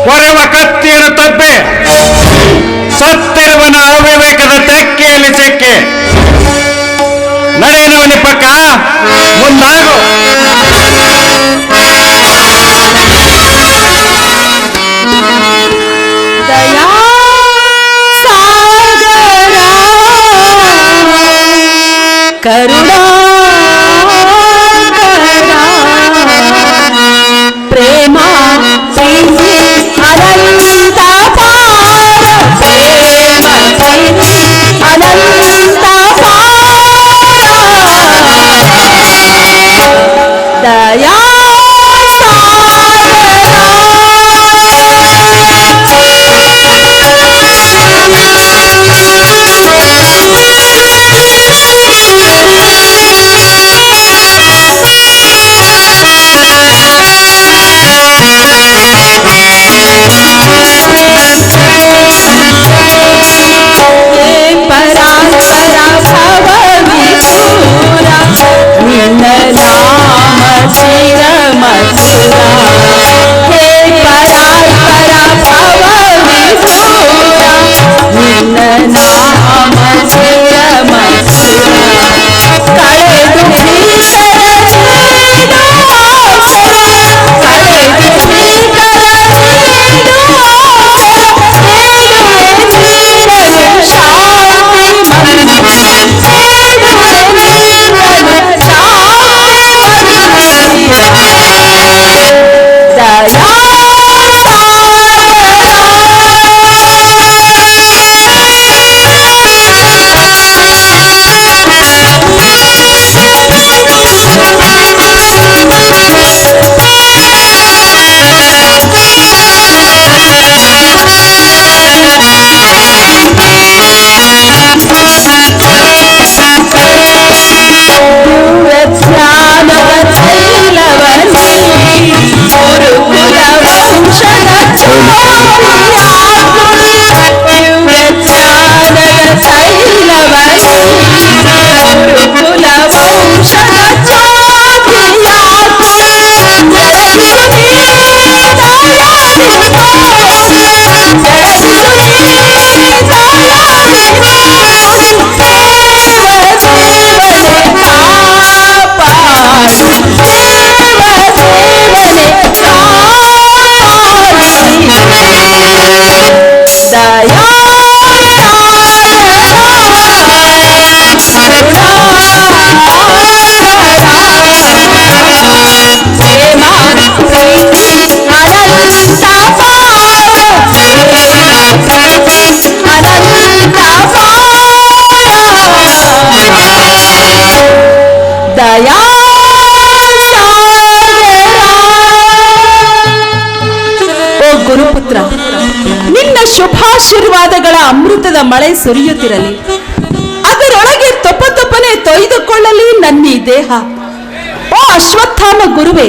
ಕೊರೆವ ಕತ್ತಿಯನ್ನು ತಪ್ಪಿ ಸತ್ತಿರುವನ ಅವಿವೇಕದ ತೆಕ್ಕೆಯಲ್ಲಿ ಸಿಕ್ಕಿ ನಡೆಯನವನಿ ಪಕ್ಕ ಮುಂದಾಗು. ದಯಾ ಸಾಗರ ಕರುಣಾ ಪ್ರೇಮ ಪ್ರೀತಿ ಅನಂತ ಪಾರ, ಪ್ರೇಮ ಪ್ರೀತಿ ಅನಂತ ದಯಾ ಶುಭಾಶೀರ್ವಾದಗಳ ಅಮೃತದ ಮಳೆ ಸುರಿಯುತ್ತಿರಲಿ. ಅದರೊಳಗೆ ತೊಪ್ಪನೆ ತೊಯ್ದುಕೊಳ್ಳಲಿ ನನ್ನೀ ದೇಹ. ಓ ಅಶ್ವತ್ಥಾಮ ಗುರುವೇ,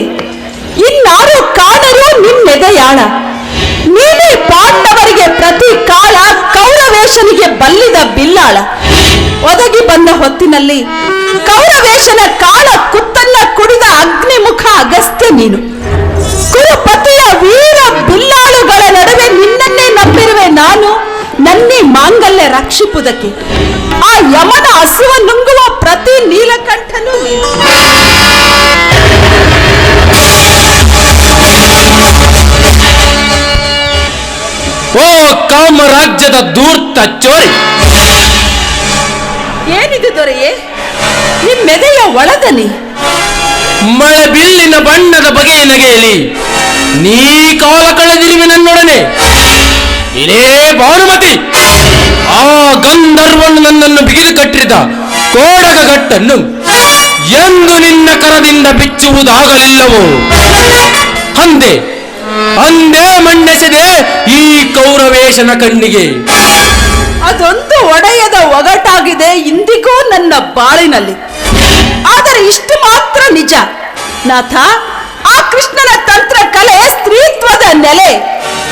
ಇನ್ನಾರು ಕಾಣರು ನಿನ್ನೆದೆಯಾಳ. ನೀನೇ ಪಾಂಡವರಿಗೆ ಪ್ರತಿ ಕಾಳ, ಕೌರವೇಶನಿಗೆ ಬಲ್ಲಿದ ಬಿಲ್ಲಾಳ. ಒದಗಿ ಬಂದ ಹೊತ್ತಿನಲ್ಲಿ ಕೌರವೇಶನ ಕಾಳ ಕುತ್ತನ್ನ ಕುಡಿದ ಅಗ್ನಿಮುಖ ಅಗಸ್ತ್ಯ ನೀನು. ಕುರುಪತಿಯ ವೀರ ಬಿಲ್ಲಾಳುಗಳ ನಡುವೆ ನಿನ್ನನ್ನೇ ನಂಬಿರುವೆ ನಾನು. ನನ್ನಿ ಮಾಂಗಲ್ಯ ರಕ್ಷಿಪುದಕ್ಕೆ ಆ ಯಮನ ಹಸುವ ನುಂಗುವ ಪ್ರತಿ ನೀಲಕಂಠನು ನೀನು. ಓ ಕಾಮರಾಜ್ಯದ ಧೂರ್ತ ಚೋರಿ, ಏನಿದು ದೊರೆಯೇ ನಿಮ್ಮೆದೆಯ ಒಳದನಿ? ಮಳೆ ಬಿಲ್ಲಿನ ಬಣ್ಣದ ಬಗೆಯ ನಗೆಯಲ್ಲಿ ನೀ ಕಾಲ ಕಳೆದಿರುವೆ ನನ್ನೊಡನೆ. ಇದೇ ಭಾನುಮತಿ, ಆ ಗಂಧರ್ವನು ನನ್ನನ್ನು ಬಿಗಿದು ಕಟ್ಟಿದ ಕೋಡಗ ಗಟ್ಟನ್ನು ಎಂದು ನಿನ್ನ ಕರದಿಂದ ಬಿಚ್ಚುವುದಾಗಲಿಲ್ಲವೋ? ಅಂದೆ ಅಂದೇ ಮಣ್ಣೆಸೆದೆ ಈ ಕೌರವೇಶನ ಕಣ್ಣಿಗೆ. ಅದೊಂದು ಒಡೆಯದ ಒಗಟಾಗಿದೆ ಇಂದಿಗೂ ನನ್ನ ಬಾಳಿನಲ್ಲಿ. ಆದರೆ ಇಷ್ಟು ಮಾತ್ರ ನಿಜ ನಾಥ, ಆ ಕೃಷ್ಣನ ತಂತ್ರ ಕಲೆ ಸ್ತ್ರೀತ್ವದ ನೆಲೆ.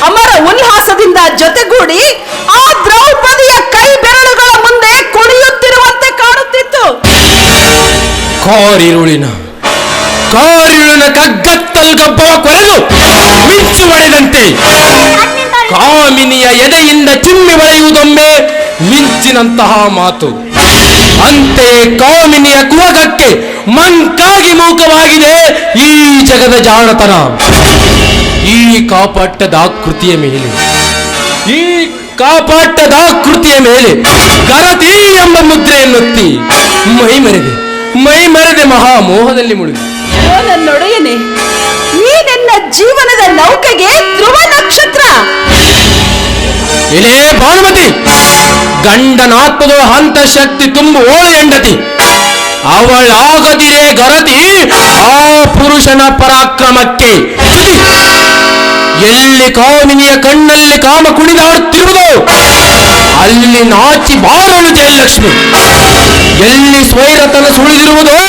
ಅಮರ ಉಲ್ಲಾಸದಿಂದ ಜೊತೆಗೂಡಿ ಆ ದ್ರೌಪದಿಯ ಕೈ ಬೆರಳುಗಳ ಮುಂದೆ ಕುಣಿಯುತ್ತಿರುವಂತೆ ಕಾಣುತ್ತಿತ್ತು. ಕಾರಿರುಳಿನ ಕಗ್ಗತ್ತಲ್ ಗಬ್ಬವ ಕೊರೆದು ಮಿಂಚು ಹೊಡೆದಂತೆ ಕಾಮಿನಿಯ ಎದೆಯಿಂದ ಚಿಮ್ಮಿ ಬಳೆಯುವುದೊಮ್ಮೆ ಮಿಂಚಿನಂತಹ ಮಾತು. ಅಂತೆಯೇ ಕಾಮಿನಿಯ ಕುಹಕಕ್ಕೆ ಮಂಕಾಗಿ ಮೂಕವಾಗಿದೆ ಈ ಜಗದ ಜಾಣತನ. ಈ ಕಾಪಾಟ್ಟದ ಆಕೃತಿಯ ಮೇಲೆ ಗರತಿ ಎಂಬ ಮುದ್ರೆಯನ್ನುತ್ತಿ ಮೈ ಮರೆದೆ ಮಹಾಮೋಹದಲ್ಲಿ ಮುಳುಗಿ. ಓ ನನ್ನೊಡೆಯನೆ, ಈ ನನ್ನ ಜೀವನದ ನೌಕೆಗೆ ಧ್ರುವ ನಕ್ಷತ್ರ. ಇದೇ ಭಾನುಮತಿ, ಗಂಡನಾತ್ಮದ ಹಂತ ಶಕ್ತಿ ತುಂಬು ಓಳ ಹೆಂಡತಿ. ಅವಳಾಗದಿರೇ ಗರತಿ ಆ ಪುರುಷನ ಪರಾಕ್ರಮಕ್ಕೆ. ಎಲ್ಲಿ ಕಾಮಿನಿಯ ಕಣ್ಣಲ್ಲಿ ಕಾಮ ಕುಣಿದಾಡುತ್ತಿರುವುದೋ ಅಲ್ಲಿ ನಾಚಿ ಬಾರಲು ಜಯಲಕ್ಷ್ಮಿ. ಎಲ್ಲಿ ಸ್ವೈರತನ ಸುಳಿದಿರುವುದೋ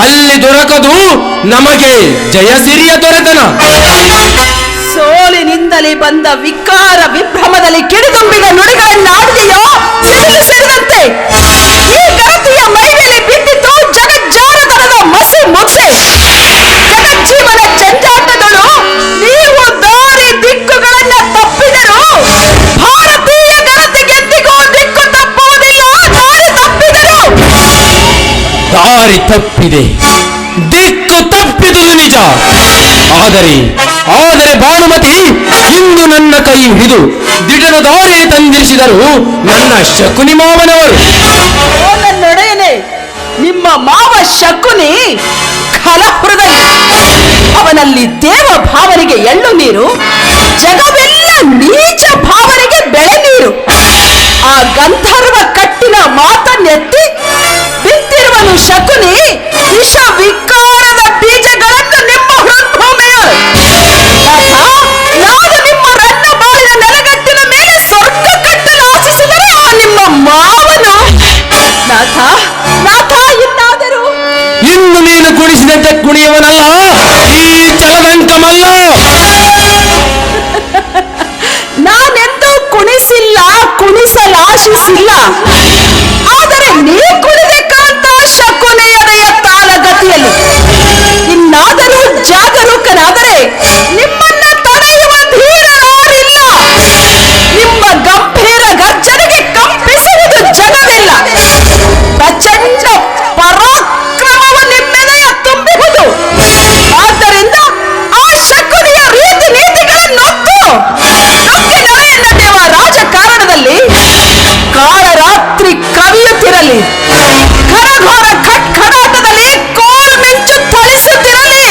ಅಲ್ಲಿ ದೊರಕದು ನಮಗೆ ಜಯಸಿರಿಯ ದೊರೆತನ. ಸೋಲಿನಿಂದಲೇ ಬಂದ ವಿಕಾರ ವಿಭ್ರಮದಲ್ಲಿ ಕಿಡಿದುಂಬಿದ ನುಡಿಗಳನ್ನಾಡಿದೆಯೋ ಸೇರಿದಂತೆ ಈ ಗರತಿಯ ಮೈಮೇಲೆ ಬಿದ್ದಿತ್ತು ಜಗಜ್ಜಾರತನದ ಮಸಿ ಮೊಸೆ. ಜಗಜ್ಜೀವನ ಜಂಜಾಟದಳು ನೀವು ದಾರಿ ದಿಕ್ಕುಗಳನ್ನ ತಪ್ಪಿದರು ಭಾರತೀಯ ಗರತಿಗೆಂದಿಗೂ ದಿಕ್ಕು ತಪ್ಪುವುದಿಲ್ಲ. ದಾರಿ ತಪ್ಪಿದೆ, ದಿಕ್ಕು ತಪ್ಪಿದುದು ನಿಜ. ಆದರೆ ಭಾನುಮತಿ ಇಂದು ನನ್ನ ಕೈ ಹಿಡಿದು ದಿಟದ ದಾರಿ ತಂದಿರಿಸಿದರು ನನ್ನ ಶಕುನಿ ಮಾವನವರು. ನನ್ನೊಡೆಯನೆ, ನಿಮ್ಮ ಮಾವ ಶಕುನಿ ಕಲಪುರದಲ್ಲಿ. ಅವನಲ್ಲಿ ದೇವ ಭಾವನೆಗೆ ಎಳ್ಳು ನೀರು, ಜಗವೆಲ್ಲ ನೀಚ ಭಾವನೆಗೆ ಬೆಳೆ ನೀರು. ಆ ಗಂಧರ್ವ ಕಟ್ಟಿನ ಮಾತನ್ನೆತ್ತಿ ಬಿತ್ತಿರುವನು ಶಕುನಿ ವಿಷ ವಿಕಾರದ ಬೀಜಗಳನ್ನು ನಿಮ್ಮ ಹೃದ್ಭೂಮಿಯ. ನಾನು ನಿಮ್ಮ ರನ್ನ ಬಾಳಿನ ನೆಲಗಟ್ಟಿನ ಮೇಲೆ ಸ್ವರ್ಗ ಕಟ್ಟಲು ಆಶಿಸಿದರೆ ಆ ನಿಮ್ಮ ಮಾವನು. ನಾಥ ಇನ್ನಾದರೂ ಇನ್ನು ನೀನು ಕುಣಿಸಿದಂತೆ ಕುಣಿಯವನಲ್ಲ, ಈ ಚಲದಂಕಮಲ್ಲ. ನಾನೆಂದೂ ಕುಣಿಸಿಲ್ಲ, ಕುಣಿಸಲಾಶಿಸಿಲ್ಲ. ಆದರೆ ನೀ ಕುಣಿದೆ ಕಾಂತ ಶಕುನಿಯದೆಯ ತಾಳಗತಿಯಲ್ಲಿ. ಇನ್ನಾದರೂ ಜಾಗರೂಕನಾದರೆ ನಿಮ್ಮನ್ನ ತಡೆಯುವ ಧೀರರಾರಿಲ್ಲ. ನಿಮ್ಮ ಗಂಭೀರ ಗರ್ಜನೆಗೆ ಕಂಪಿಸುವುದು ಜಗವಿಲ್ಲ. ಪ್ರಚಂಡ ಪರಾಕ್ರಮವು ನಿಮ್ಮೆದೆಯ ತುಂಬಿಹುದು. ಆದ್ದರಿಂದ ಆ ಶಕುನಿಯ ರೀತಿ ನೀತಿಗಳನ್ನೊತ್ತು ನುಗ್ಗಿ ನಡೆಯನ್ನ ದೇವ ರಾಜಕಾರಣದಲ್ಲಿ ಕಾಳರಾತ್ರಿ ಕವಿಯುತ್ತಿರಲಿ, ಖರಘೋರ ಖಟ್ಖಡಾಟದಲ್ಲಿ ಕೋಲ್ ಮಿಂಚು ಥಳಿಸುತ್ತಿರಲಿ.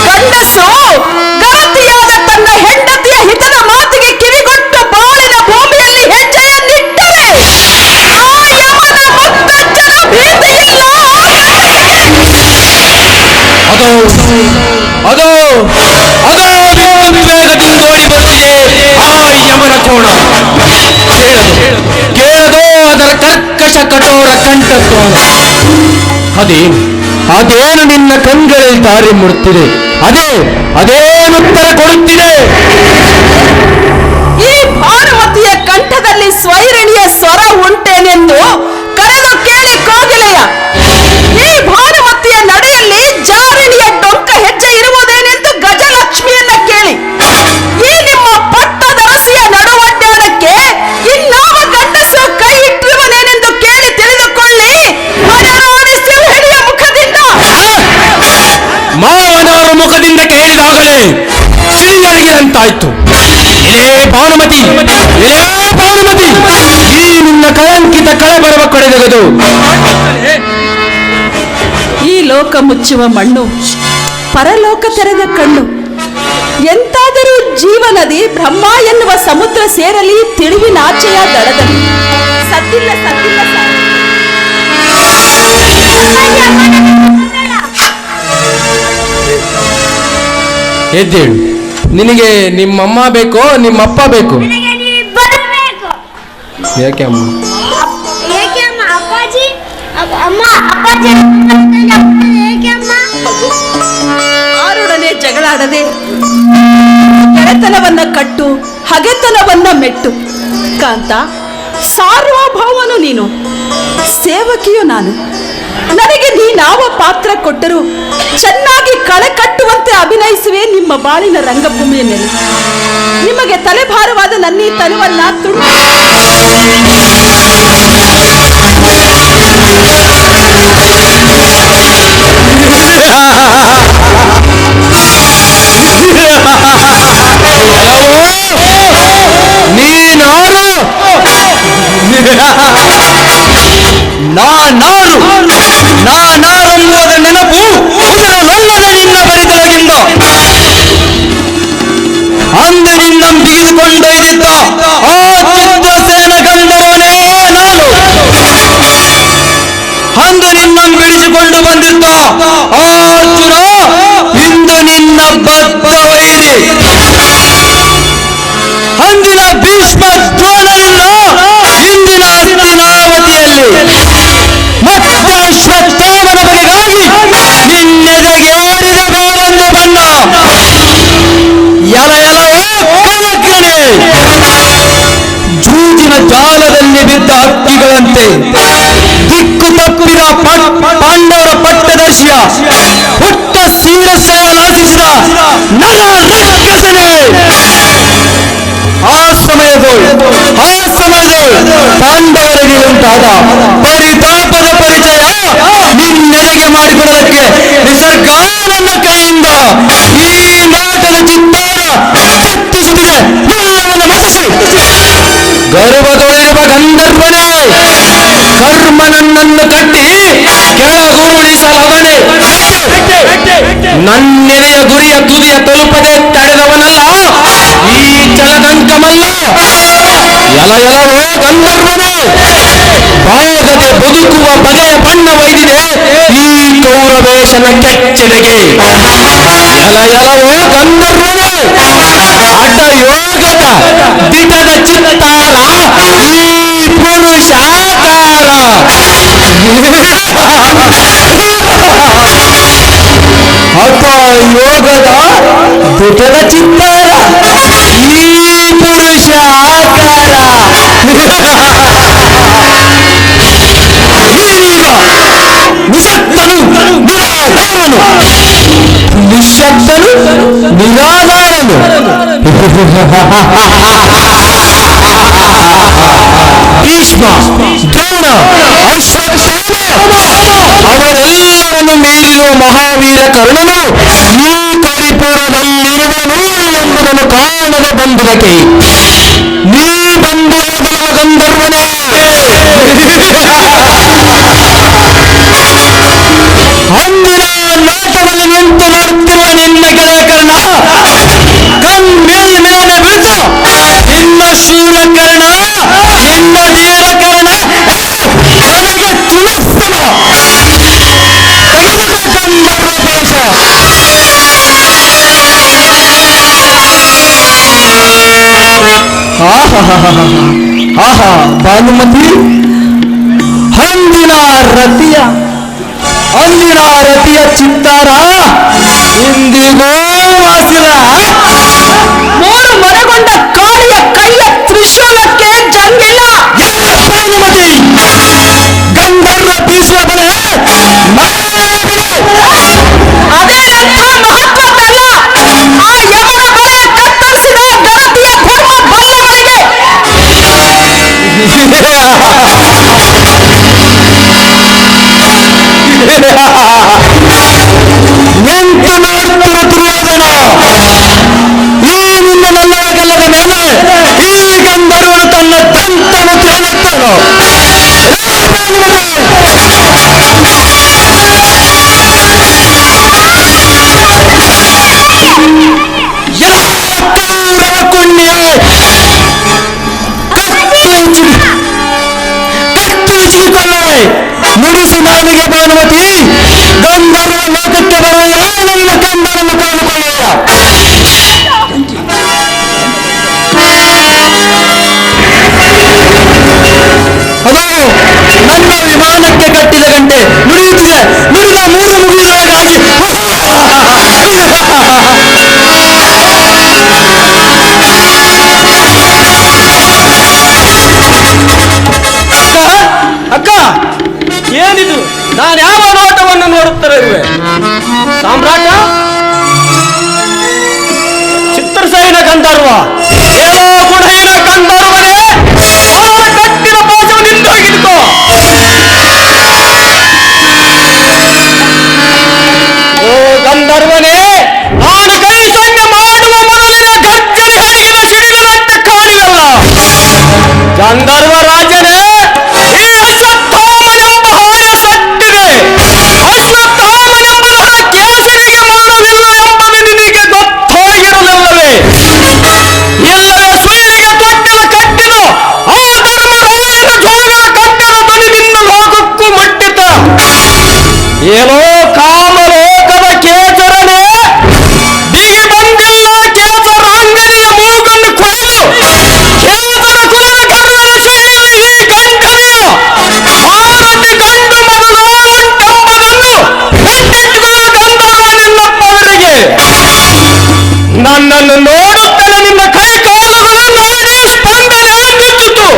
ಗಂಡಸು ಗರತಿಯಾದ ತನ್ನ ಹೆಂಡತಿಯ ಹಿತದ ಮಾತಿಗೆ ಕಿವಿಗೊಟ್ಟು ಬಾಳಿನ ಭೂಮಿಯಲ್ಲಿ ಹೆಜ್ಜೆಯನ್ನಿಟ್ಟರೆ ಆ ಯಮನ ಮುತ್ತಜ್ಜನ ಭೀತಿ ಇಲ್ಲ. ಅದೋ ವಿವೇಕದಿಂದೋಡಿ ಬರುತ್ತಿದೆ ಆ ಯಮನ ಕೋಣ. ಕೇಳದೋ ಅದರ ಕರ್ಕಶ ಕಠೋರ ಕಂಠತ್ವನ. ಅದೇನು ನಿನ್ನ ಕಣ್ಗಳಲ್ಲಿ ದಾರಿ ಮುಡುತ್ತಿದೆ, ಅದೇನುತ್ತರ ಕೊಡುತ್ತಿದೆ. ಈ ಭಾನುಮತಿಯ ಕಂಠದಲ್ಲಿ ಸ್ವೈರಿಣಿಯ ಸ್ವರ ಉಂಟೇನೆಂದು ಕರೆದು ಕೇಳಿ ಕೋಗಿಲೆಯ. ಈ ಭಾನುಮತಿಯ ನಡೆಯಲ್ಲಿ ಜಾರಿಣಿಯ ಡೊಂಕ ಹೆಜ್ಜೆ ಇರುವುದೇನೆಂದು ಗಜಲಕ್ಷ್ಮಿಯನ್ನ ಕೇಳಿ. ಈ ನಿಮ್ಮ ಪಟ್ಟದರಸಿಯ ನಡುವಡ್ಡಾಡಕ್ಕೆ ಇನ್ನ ಸಿಡಿಗಡಿಗೆದಂತಾಯ್ತು. ಇಲೇ ಭಾನುಮತಿ, ಇಲೇ ಭಾನುಮತಿ, ಈ ನಿನ್ನ ಕಳಂಕಿತ ಕಳಬರವ ಕಡೆದೆಗೆದು ಈ ಲೋಕ ಮುಚ್ಚುವ ಮಣ್ಣು, ಪರಲೋಕ ತೆರೆದ ಕಣ್ಣು. ಎಂತಾದರೂ ಜೀವನದಿ ಬ್ರಹ್ಮ ಎನ್ನುವ ಸಮುದ್ರ ಸೇರಲಿ ತಿಳಿವಿನಾಚೆಯ ದಡದಲ್ಲಿ. ಸದ್ದಿಲ್ಲ ಸದ್ದಿಲ್ಲ ಎದ್ದೇಳು. ನಿನಗೆ ನಿಮ್ಮಮ್ಮ ಬೇಕೋ ನಿಮ್ಮಪ್ಪ ಬೇಕು? ಯಾಕೆ ಅಮ್ಮ? ಆರೊಡನೆ ಜಗಳಾಡದೆ ಗೆಳೆತನವನ್ನ ಕಟ್ಟು, ಹಗೆತನವನ್ನ ಮೆಟ್ಟು. ಕಾಂತ, ಸಾರ್ವಭೌಮನು ನೀನು, ಸೇವಕಿಯು ನಾನು. ನನಗೆ ನೀನಾವ ಪಾತ್ರ ಕೊಟ್ಟರೂ ಚೆನ್ನಾಗಿ ಕಳೆ ಕಟ್ಟುವಂತೆ ಅಭಿನಯಿಸುವೆ ನಿಮ್ಮ ಬಾಳಿನ ರಂಗಭೂಮಿಯ ಮೇಲೆ. ನಿಮಗೆ ತಲೆಭಾರವಾದ ನನ್ನೀ ತನುವನ್ನ ತುಡು ನೀನಾರು ನಾನಾರೆಂಬುದ ನೆನಪು ಉದರನೊಲ್ಲದೆ ನಿನ್ನ ಬರಿದೊಳಗಿಂದ ಅಂದು ನಿನ್ನ ಬೀಸಿಕೊಂಡೊಯ್ದಿದ್ದ ಆ ಚಿತ್ರಸೇನ ಗಂಧರ್ವನೇ ನಾನು. ಅಂದು ನಿನ್ನ ಬಿಡಿಸಿಕೊಂಡು ಬಂದಿದ್ದ ಆ ಅರ್ಜುನ ಇಂದು ನಿನ್ನ ಬದ್ಧ ವೈರಿ. ಅಂದಿನ ಭೀಷ್ಮ ದ್ರೋಣರಿಲ್ಲ ಇಂದಿನ ಹಸ್ತಿನಾವತಿಯಲ್ಲಿ. ಮತ್ತೆ ಅಶ್ವತ್ಥಾಮನ ಬಗೆಗಾಗಿ ನಿನ್ನೆದೆಗೆ ಆಡಿದ ಬೇರೊಂದು ಬಣ್ಣ. ಎಲ ಎಲವೋ ಕನಕನೆ, ಜೂಜಿನ ಜಾಲದಲ್ಲಿ ಬಿದ್ದ ಹಕ್ಕಿಗಳಂತೆ ದಿಕ್ಕು ತಪ್ಪಿದ ಪಾಂಡವರ ಪಟ್ಟದರ್ಶಿಯ ಹುಟ್ಟ ಸೀರಸೆಯ ನಾಶಿಸಿದ ನರ ರಕ್ಕಸನೆ. ಆ ಸಮಯದೊಳು ಪಾಂಡವರಿಗೆ ಉಂಟಾದ ಪರಿತಾಪದ ಪರಿಚಯ ನಿನ್ನೆಡೆಗೆ ಮಾಡಿಕೊಡೋದಕ್ಕೆ ನಿಸರ್ಗ ನನ್ನ ಕೈಯಿಂದ ಈ ನಾಟದ ಚಿತ್ತಾರ ಚಿತ್ತಿಸುತ್ತಿದೆ. ಎಲ್ಲವನ್ನು ಮನಸ್ಸು ಗರ್ಭದೊಳಿರುವ ಗಂಧರ್ವನೇ, ಕರ್ಮ ನನ್ನನ್ನು ಕಟ್ಟಿ ಕೆಳಗುರುಳಿಸಲಾಗನೆ. ನನ್ನೆದೆಯ ಗುರಿಯ ತುದಿಯ ತಲುಪದೆ ತಡೆದವನಲ್ಲ ಈ ಚಲದಂಕಮಲ್ಲ. ಎಲ ಎಲವೋ ಗಂಧರ್ವನೇ, ಬಾಗದೆ ಬದುಕುವ ಬಗೆಯ ಬಣ್ಣ ಒಯ್ದಿದೆ ಈ ಕೌರವೇಶನ ಕೆಚ್ಚೆದೆಗೆ. ಎಲ ಎಲವೋ ಗಂಧರ್ವನೇ, ಅಡ್ಡ ಯೋಗದ ದಿಟದ ಚಿತ್ತಾರ ಈ ಪುರುಷಾಕಾರ. ಹಠ ಯೋಗದ ದಿಟದ ಚಿತ್ತಾರ ಈ ಪುರುಷ ಆಕಾರ. ನಿಶಕ್ತನು ನಿರಾಧಾರನು, ನಿಶಕ್ತನು ನಿರಾಧಾರನು. ಭೀಷ್ಮ, ದ್ರೋಣ, ಅಶ್ವತ್ಥಾಮ ಅವರೆಲ್ಲರನ್ನು ಮೀರಿರುವ ಮಹಾವೀರ ಕರ್ಣನು ಈ ಕರಿಪುರದಲ್ಲಿರುವನು ಎಂಬುದನ್ನು ಕಾಣದೆ ಬಂದುದಕ್ಕೆ ನೀ ಬಂದು ಹೋಗುವ ಗಂಧರ್ವನೇ. ಅಂದಿನ ನಾಟದಲ್ಲಿ ನಿಂತು ನೋಡುತ್ತಿರುವ ನಿನ್ನ ಗೆಳೆಯ ಕರ್ಣ ಕಣ್ಮೇಲ್ಮೇಲೆ ಬಿದ್ದು ನಿನ್ನ ಶೂರಕರ್ಣ, ನಿನ್ನ ವೀರಕರ್ಣ ನನಗೆ ಚುನಸ್ತಮ ಗಂಧರ್ವ ದೇಶ. ಆಹಾ ಭಾನುಮತಿ, ಅಂದಿನ ರತಿಯ ಚಿತ್ತಾರ ಇಂದಿಗೂ ವಾಸಿರ. ಮೂರು ಮರಗೊಂಡ ಕಾಳಿಯ ಕೈಯ ತ್ರಿಶೂಲಕ್ಕೆ ಜಂಗಿಲ್ಲ. ಭಾನುಮತಿ, ಗಂಧರ್ವ ಬೀಸುವ ಬಲೆ ಅದೇ ಎಂಥ ಮಹತ್ವದ್ದಲ್ಲ. ಆ ಯಮನ ಬಲೆ ಕತ್ತರಿಸಿದ ಗರತಿಯ ಧರ್ಮ ಬಲ್ಲವರಿಗೆ. ಎಂತು ನೋಡುತ್ತಿರುವ ದುರ್ಯೋಧನ, ನನಗೆ ಭಾನುಮತಿ, ಗಂಧರ್ವ ಲೋಕಕ್ಕೆ ಬರುವ ನನ್ನ ಕಂದನನ್ನು ಕಾಣುಕೊಳ್ಳುವ. ಅದು ನನ್ನ ವಿಮಾನಕ್ಕೆ ಕಟ್ಟಿದ ಗಂಟೆ ನುಡಿಯುತ್ತಿದೆ. ನುಡಿದ ಮೂರು ಮುಗಿದೊಳಗಾಗಿ ಅಕ್ಕ, ಏನಿದು? ನಾನು ಯಾವ ನೋಟವನ್ನು ನೋಡುತ್ತಿರುವೆ? ಸಾಮ್ರಾಟ, ಚಿತ್ರಸೈನ ಗಂಧರ್ವ, ಏನೋ ಗುಣಹೀನ ಗಂಧರ್ವನೇ, ಅವರ ಕಟ್ಟಿದ ಪಾಶವನ್ನು ಹಿಂದೋಗಿದ್ಕೋ. ಓ ಗಂಧರ್ವನೇ, ನಾನು ಕೈ ಸೊನ್ನೆ ಮಾಡುವ ಮೊದಲಿನ ಗರ್ಜನೆ ಹರಿಗಿನ ಸಿಡಿಲಂತೆ ಕಾಣಿರಲ್ಲ. ಗಂಧರ್ವ ರಾಜನೇ, ಈ ಅಶ್ವತ್ಥಾಮನೆಂಬ ಹಾಯ ಸಟ್ಟಿದೆ. ಅಶ್ವತ್ಥಾಮನೆಂಬ ಕೇಸರಿಗೆ ಮರಣವಿಲ್ಲ ಎಂಬುದು ನಿನಗೆ ಗೊತ್ತಾಗಿರಲಿಲ್ಲವೇ? ಇಲ್ಲವೇ ಸುಳ್ಳಿಗೆ ತೊಟ್ಟಿನ ಕಟ್ಟಿದ ಆ ಧರ್ಮರಾಯನ ಜೋಗದ ಕಟ್ಟದ ಬಲಿನಿಂದ ಲೋಕಕ್ಕೂ ಮುಟ್ಟಿತ. ಏನೋ ಕಾಮಲೋಕದ ಕೇಸರನೇ, ಬಿಗಿ ಬಂದಿಲ್ಲ ಕೇಸರಾಂಗನೆಯ ಮೂಗನ್ನು ಕೊಯ್ದು ಕೇಸರ ಕುಲದ ಗರ್ವದ ಶೈಲಿ ಈ ಗಂಡನೆಯ ಭಾರತಿ ಗಂಡು ಮೊದಲುಂಟೆಂಬುದನ್ನು ಕಂಡಿಟ್ಟುಕೊಳ್ಳ ಗಂಧರ್ವನಿಲ್ಲಪ್ಪವರಿಗೆ. ನನ್ನನ್ನು ನೋಡುತ್ತಲೇ ನಿನ್ನ ಕೈ ಕಾಲುಗಳು ನಾಡಿ ಸ್ಪಂದನೆ ಬಿದ್ದಿತು.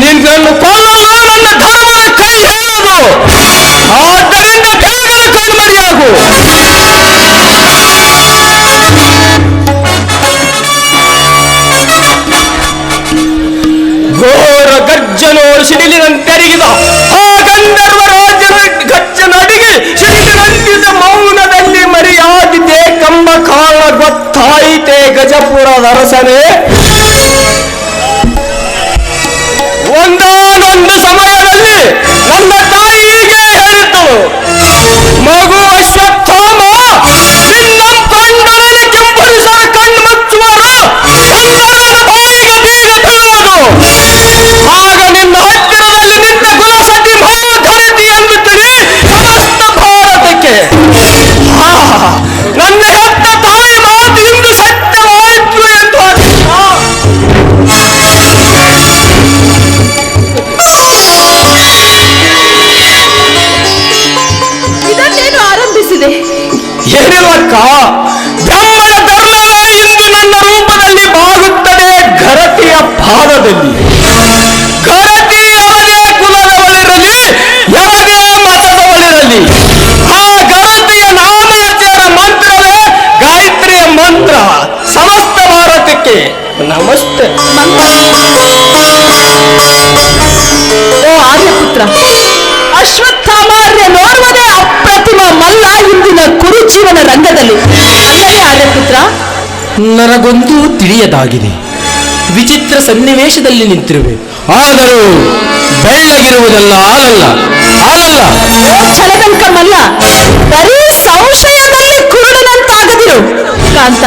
ನಿನ್ನನ್ನು ಕೊಲ್ಲಲು ನನ್ನ ಧರ್ಮದ ಕೈ ಹೇಳುವುದು. ಆದ್ದರಿಂದ ಬೇಗನೆ ಕಣ್ಮರಿಯಾಗು. ಘೋರ ಗರ್ಜನೋಡು ಸಿಡಿಲಿನಂತೆರಿಗಿದ ಆ ಗಂಧರ್ವ ರಾಜನ ಗರ್ಜನಡಿಗೆ ಸಿಡಿಲಿನಂತಿದ್ದ ಮೌನದಲ್ಲಿ ಮರೆಯಾಗಿದೆ ಕಂಬ ಕಾಲ ಗೊತ್ತಾಯಿತೆ ಗಜಪುರದ ಅರಸನೇ. ಒಂದಾನೊಂದು ಸಮಯದಲ್ಲಿ ನನ್ನ ತಾಯಿ ಹೀಗೆ ಹೇಳಿತು, ಮಗು ಅಶ್ವತ್ಥಾಮ, ನಿನ್ನ ಕಂಡರಲ್ಲಿ ಕೆಂಪರಿಸರ ಕಣ್ಮುಚ್ಚುವರು, ಗಂಧರ್ವನ ಬಾಯಿಗೆ ಬೀಗ ಬೀಳುವುದು. ಆಗ ನಿನ್ನ ಹತ್ತಿರದಲ್ಲಿ ನಿನ್ನ ಕುಲಸತಿ ಮಹೋಧರಿತಿ ಎಂದು ತಿಳಿ ಸಮಸ್ತ ಭಾರತಕ್ಕೆ ನನ್ನ ಹೆತ್ತ ತಾಯಿ ಮಾತು ಇಂದು ಸತ್ಯವಾಯಿತು ಎಂದು ಇದನ್ನೇನು ಆರಂಭಿಸಿದೆ? ಏನಿಲ್ಲಕ್ಕ, ಬ್ರಹ್ಮನ ಧರ್ಮವೇ ಇಂದು ನನ್ನ ರೂಪದಲ್ಲಿ ಬಾಗುತ್ತದೆ ಘರತಿಯ ಪಾದದಲ್ಲಿ. ಘರತಿ ಯಾವುದೇ ಕುಲದವಳಿರಲಿ, ಯಾವುದೇ ಮತದವಳಿರಲಿ, ಆ ಘರತಿಯ ನಾಮಾಚರ ಮಂತ್ರವೇ ಗಾಯತ್ರಿಯ ಮಂತ್ರ. ಸಮಸ್ತ ಭಾರತಕ್ಕೆ ನಮಸ್ತೆ. ಓ ಆರ್ಯಪುತ್ರ, ಅಶ್ವತ್ಥಾಮಾರ್ಯ ನೋಡುವುದೇ ಅಪ್ರತಿಮ ಮಲ್ಲ ಇಂದಿನ ಕುರುಜೀವನ ರಂಗದಲ್ಲಿ. ಅಲ್ಲವೇ ಆರ್ಯಪುತ್ರ? ನನಗೊಂದು ತಿಳಿಯದಾಗಿದೆ. ವಿಚಿತ್ರ ಸನ್ನಿವೇಶದಲ್ಲಿ ನಿಂತಿರುವೆ. ಆದರೂ ಬೆಳ್ಳಗಿರುವುದಲ್ಲ ಹಾಲಲ್ಲ, ಹಾಲಲ್ಲ. ಓ ಛಲದಂಕ ಮಲ್ಲ, ಬರೀ ಸಂಶಯದಲ್ಲಿ ಕುರುಡನಂತಾಗದಿರು. ಕಾಂತ,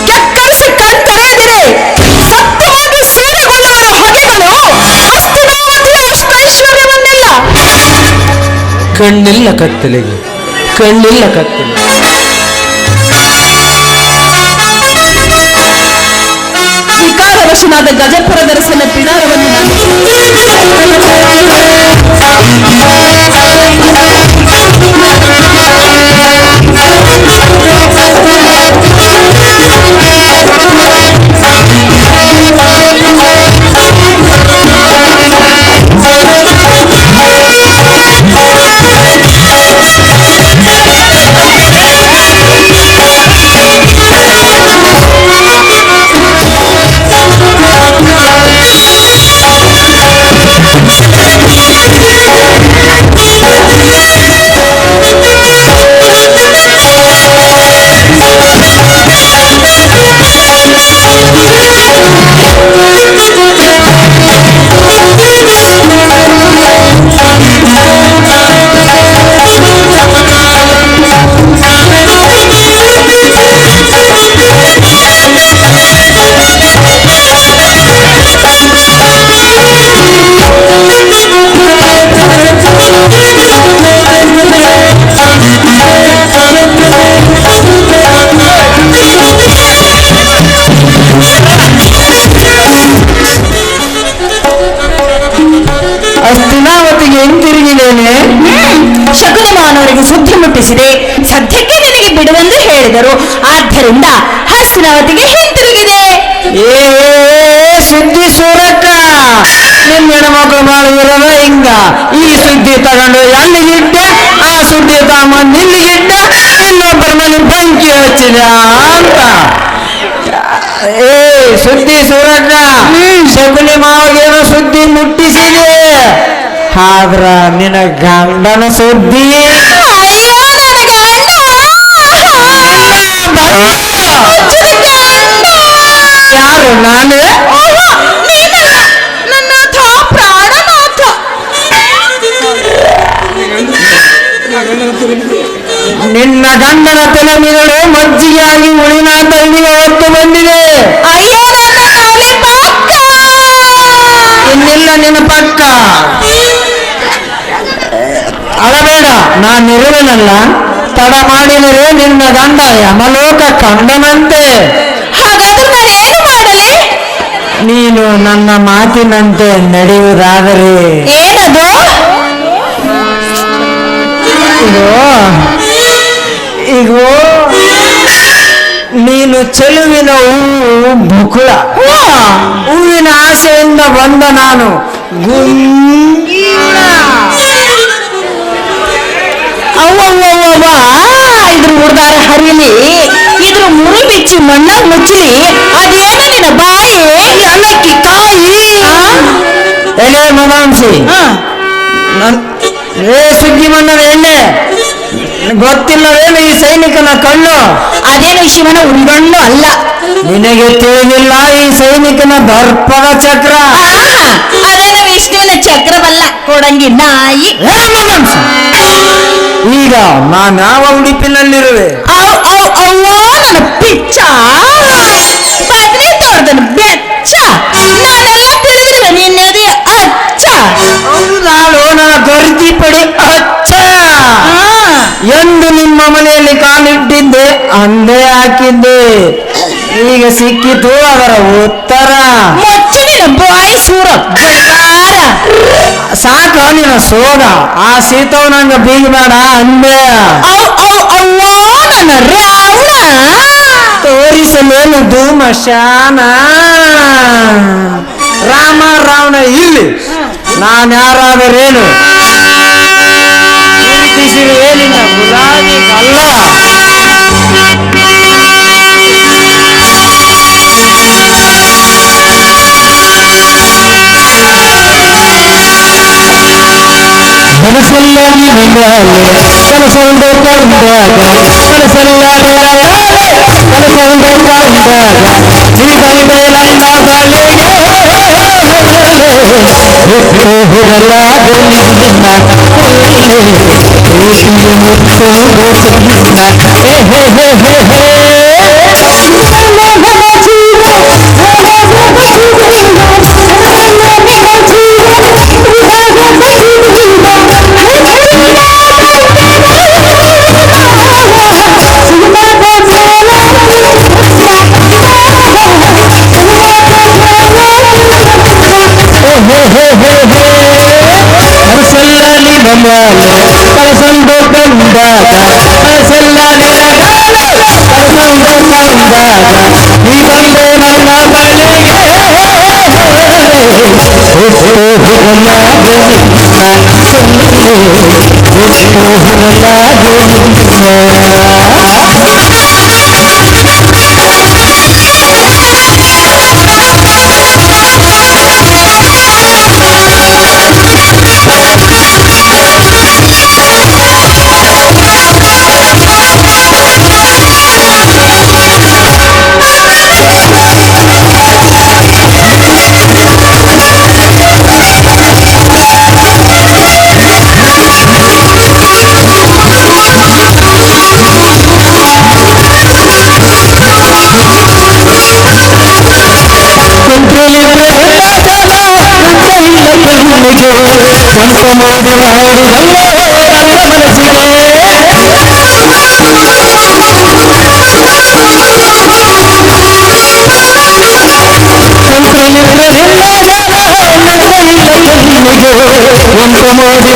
ಕೆಕ್ಕರಿಸಿ ಕಣ್ತೆರೆಯದಿರೆ ಸತ್ಯವಾಗಿ ಸೂರೆಗೊಳ್ಳುವ ಹೊಗೆಗಳು ಅಸ್ತಿನಾವಧಿಯ ಅಷ್ಟೈಶ್ವರ್ಯವನ್ನೆಲ್ಲ. ಕಣ್ಣಿಲ್ಲ ಕತ್ತಲೆಗೆ, ಕಣ್ಣಿಲ್ಲ ಕತ್ತಲೆ. ವಿಕಾರವಶನಾದ ಗಜಪುರದರಸನ ಪಿನಾರವನ್ನು ಅವರಿಗೆ ಸುದ್ದಿ ಮುಟ್ಟಿಸಿದೆ. ಸದ್ಯಕ್ಕೆ ನಿನಗೆ ಬಿಡುವೆಂದು ಹೇಳಿದರು. ಆದ್ದರಿಂದ ಹಸ್ತಿನಾವತಿಗೆ ಹಿಂತಿರುಗಿದೆ. ಏ ಸುದ್ದಿ ಸೂರಕ್ಕ, ನಿಮ್ ಹೆಣ್ಮಕ್ಳು ಮಾಡುವುದಲ್ಲ ಹಿಂಗ. ಈ ಸುದ್ದಿ ತಗೊಂಡು ಎಲ್ಲಿಗಿಟ್ಟೆ, ಆ ಸುದ್ದಿ ತಗೊಂಡು ಇಲ್ಲಿಗಿಟ್ಟೆ, ಇನ್ನೊಬ್ಬರ ಮನೆ ಬೆಂಕಿ ಹಚ್ಚಿದ ಅಂತ. ಏ ಸುದ್ದಿ ಸೂರಕ್ಕ, ಶಕುನಿ ಮಾವಗೇನೋ ಸುದ್ದಿ ಮುಟ್ಟಿಸಿದೆ. ಆದ್ರ ನಿನ್ನ ಗಂಡನ ಸುದ್ದಿ ಅಯ್ಯೋ ನನ್ನ ಗಂಡ! ಯಾರು? ನಾನೇ? ಓಹೋ, ನೀನಲ್ಲ, ನನ್ನನಾಥ, ಪ್ರಾಣನಾಥ. ನಿನ್ನ ಗಂಡನ ತಲೆಮಿಗಳು ಮಜ್ಜಿಗೆಯಾಗಿ ಉಳಿನ ತಳ್ಳಿಗೆ ಹೊತ್ತು ಬಂದಿದೆ. ಅಯ್ಯೋ ನನ್ನ ತಲೆ ಪಕ್ಕ! ಇನ್ನಿಲ್ಲ ನಿನ್ನ ಪಕ್ಕ. ಅಳಬೇಡ, ನಾನಿರುವೆನಲ್ಲ. ತಡ ಮಾಡಿದರೆ ನಿನ್ನ ಗಂಡ ಯಮಲೋಕ ಕಂಡನಂತೆ. ಹಾಗಾದ್ರೆ ನಾನೇನು ಮಾಡಲಿ? ನೀನು ನನ್ನ ಮಾತಿನಂತೆ ನಡೆಯುವುದಾದರೆ ಏನದು? ಈಗೋ ನೀನು ಚೆಲುವಿನ ಹೂವು ಬುಕುಳ. ಹೂವಿನ ಆಸೆಯಿಂದ ಬಂದ ನಾನು ಗುಂಗೀಣ. ಅವ್ವವ್ವವ್ವ, ಇದ್ರ ಹುಡ್ದಾರ ಹರಿಲಿ, ಇದ್ರ ಮುರಿ ಬಿಚ್ಚಿ ಮಣ್ಣಾಗ ಮುಚ್ಚಲಿ. ಅದೇನು ನಿನ್ನ ಬಾಯಿ? ಅಲಕ್ಕಿ ಕಾಯಿ ಎಲೆ ಮನಾಂಸಿ. ಏ ಸುಗ್ಗಿ ಮಣ್ಣದ ಎಣ್ಣೆ, ಗೊತ್ತಿಲ್ಲವೇನು ಈ ಸೈನಿಕನ ಕಣ್ಣು? ಅದೇನು ಶಿವನ ಉರಿಗಣ್ಣು ಅಲ್ಲ. ನಿನಗೆ ತಿಳಿದಿಲ್ಲ ಈ ಸೈನಿಕನ ದರ್ಪದ ಚಕ್ರ. ಅದೇನು ವಿಷ್ಣುವಿನ ಚಕ್ರವಲ್ಲ, ಕೊಡಂಗಿ ನಾಯಿ. ಏ ಮನಾಂಸಿ, ಈಗ ನಾನು ಯಾವ ಉಡುಪಿನಲ್ಲಿರುವೆ? ಅವ್ವೋ ನನ್ನ ಪಿಚ್ಚ, ಬದ್ರಿ ತೋರ್ದನು ಬೆಚ್ಚ. ನಾನೆಲ್ಲ ತಿಳಿದಿರುವೆ, ನಿನ್ನದೇ ಅಚ್ಚ. ನಾನು ನನ್ನ ಗರ್ದಿ ಪಡಿ ಅಚ್ಚ ಎಂದು ನಿಮ್ಮ ಮನೆಯಲ್ಲಿ ಕಾಲಿಟ್ಟಿದ್ದೆ, ಅಂದೇ ಹಾಕಿದ್ದೆ. ಈಗ ಸಿಕ್ಕಿತು ಅದರ ಉತ್ತರ. ಮುಚ್ಚಿನ ಬಾಯಿ ಸೂರ ಬೈಗಾರ. ಸಾಕ ನಿನ್ನ ಸೋಗ, ಆ ಸೀತವ್ ನಂಗ ಬೀಗಬೇಡ ಅಂದೆ. ಅವ್ವೋ ನನ್ನ ರಾವಣ, ತೋರಿಸಲೇನು ಧೂಮಶಾನ. ರಾಮ ರಾವಣ ಇಲ್ಲಿ, ನಾನ್ಯಾರಾದರೇನು? ಪ್ರೀತಿಸಿರುವೆ ನಿನ್ನ ಗುಲಾಬಿ ಕಲ್ಲ. ಮನಸ್ಸೆಲ್ಲ ಕನಸೊಂದು ಕಂಡಾಗ, ಕನಸೆಲ್ಲ ಕನಸೊಂದು ಕಂಡಾಗ, ನೀ ಬಂದೆ ನನ್ನ ಬಳಿಗೆ. ಹೋಗಲಾದೆ ನಿನ್ನ ಪ್ರೀತಿಯ ಮುತ್ತು ನಿನ್ನ. ಮನಸ್ಸೆಲ್ಲ ನಿನ್ನ ಮ್ಯಾಲೆ ಕನಸೊಂದು ಕಂಡಾಗ, ಮನಸ್ಸೆಲ್ಲ ನಿನ್ನ ಕನಸೊಂದು ಕಂಡಾಗ, ನೀ ಬಂದೆ ನನ್ನ ಬಳಿಗೆ. ಹೊರಲಾಗೆ ಒಂದು ಮೋದಿ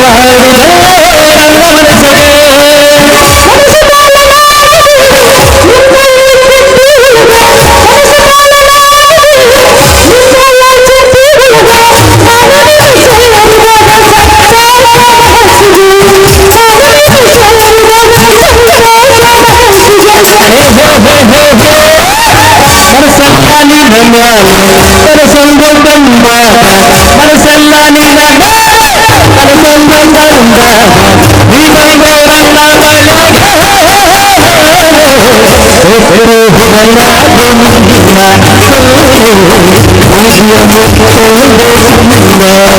la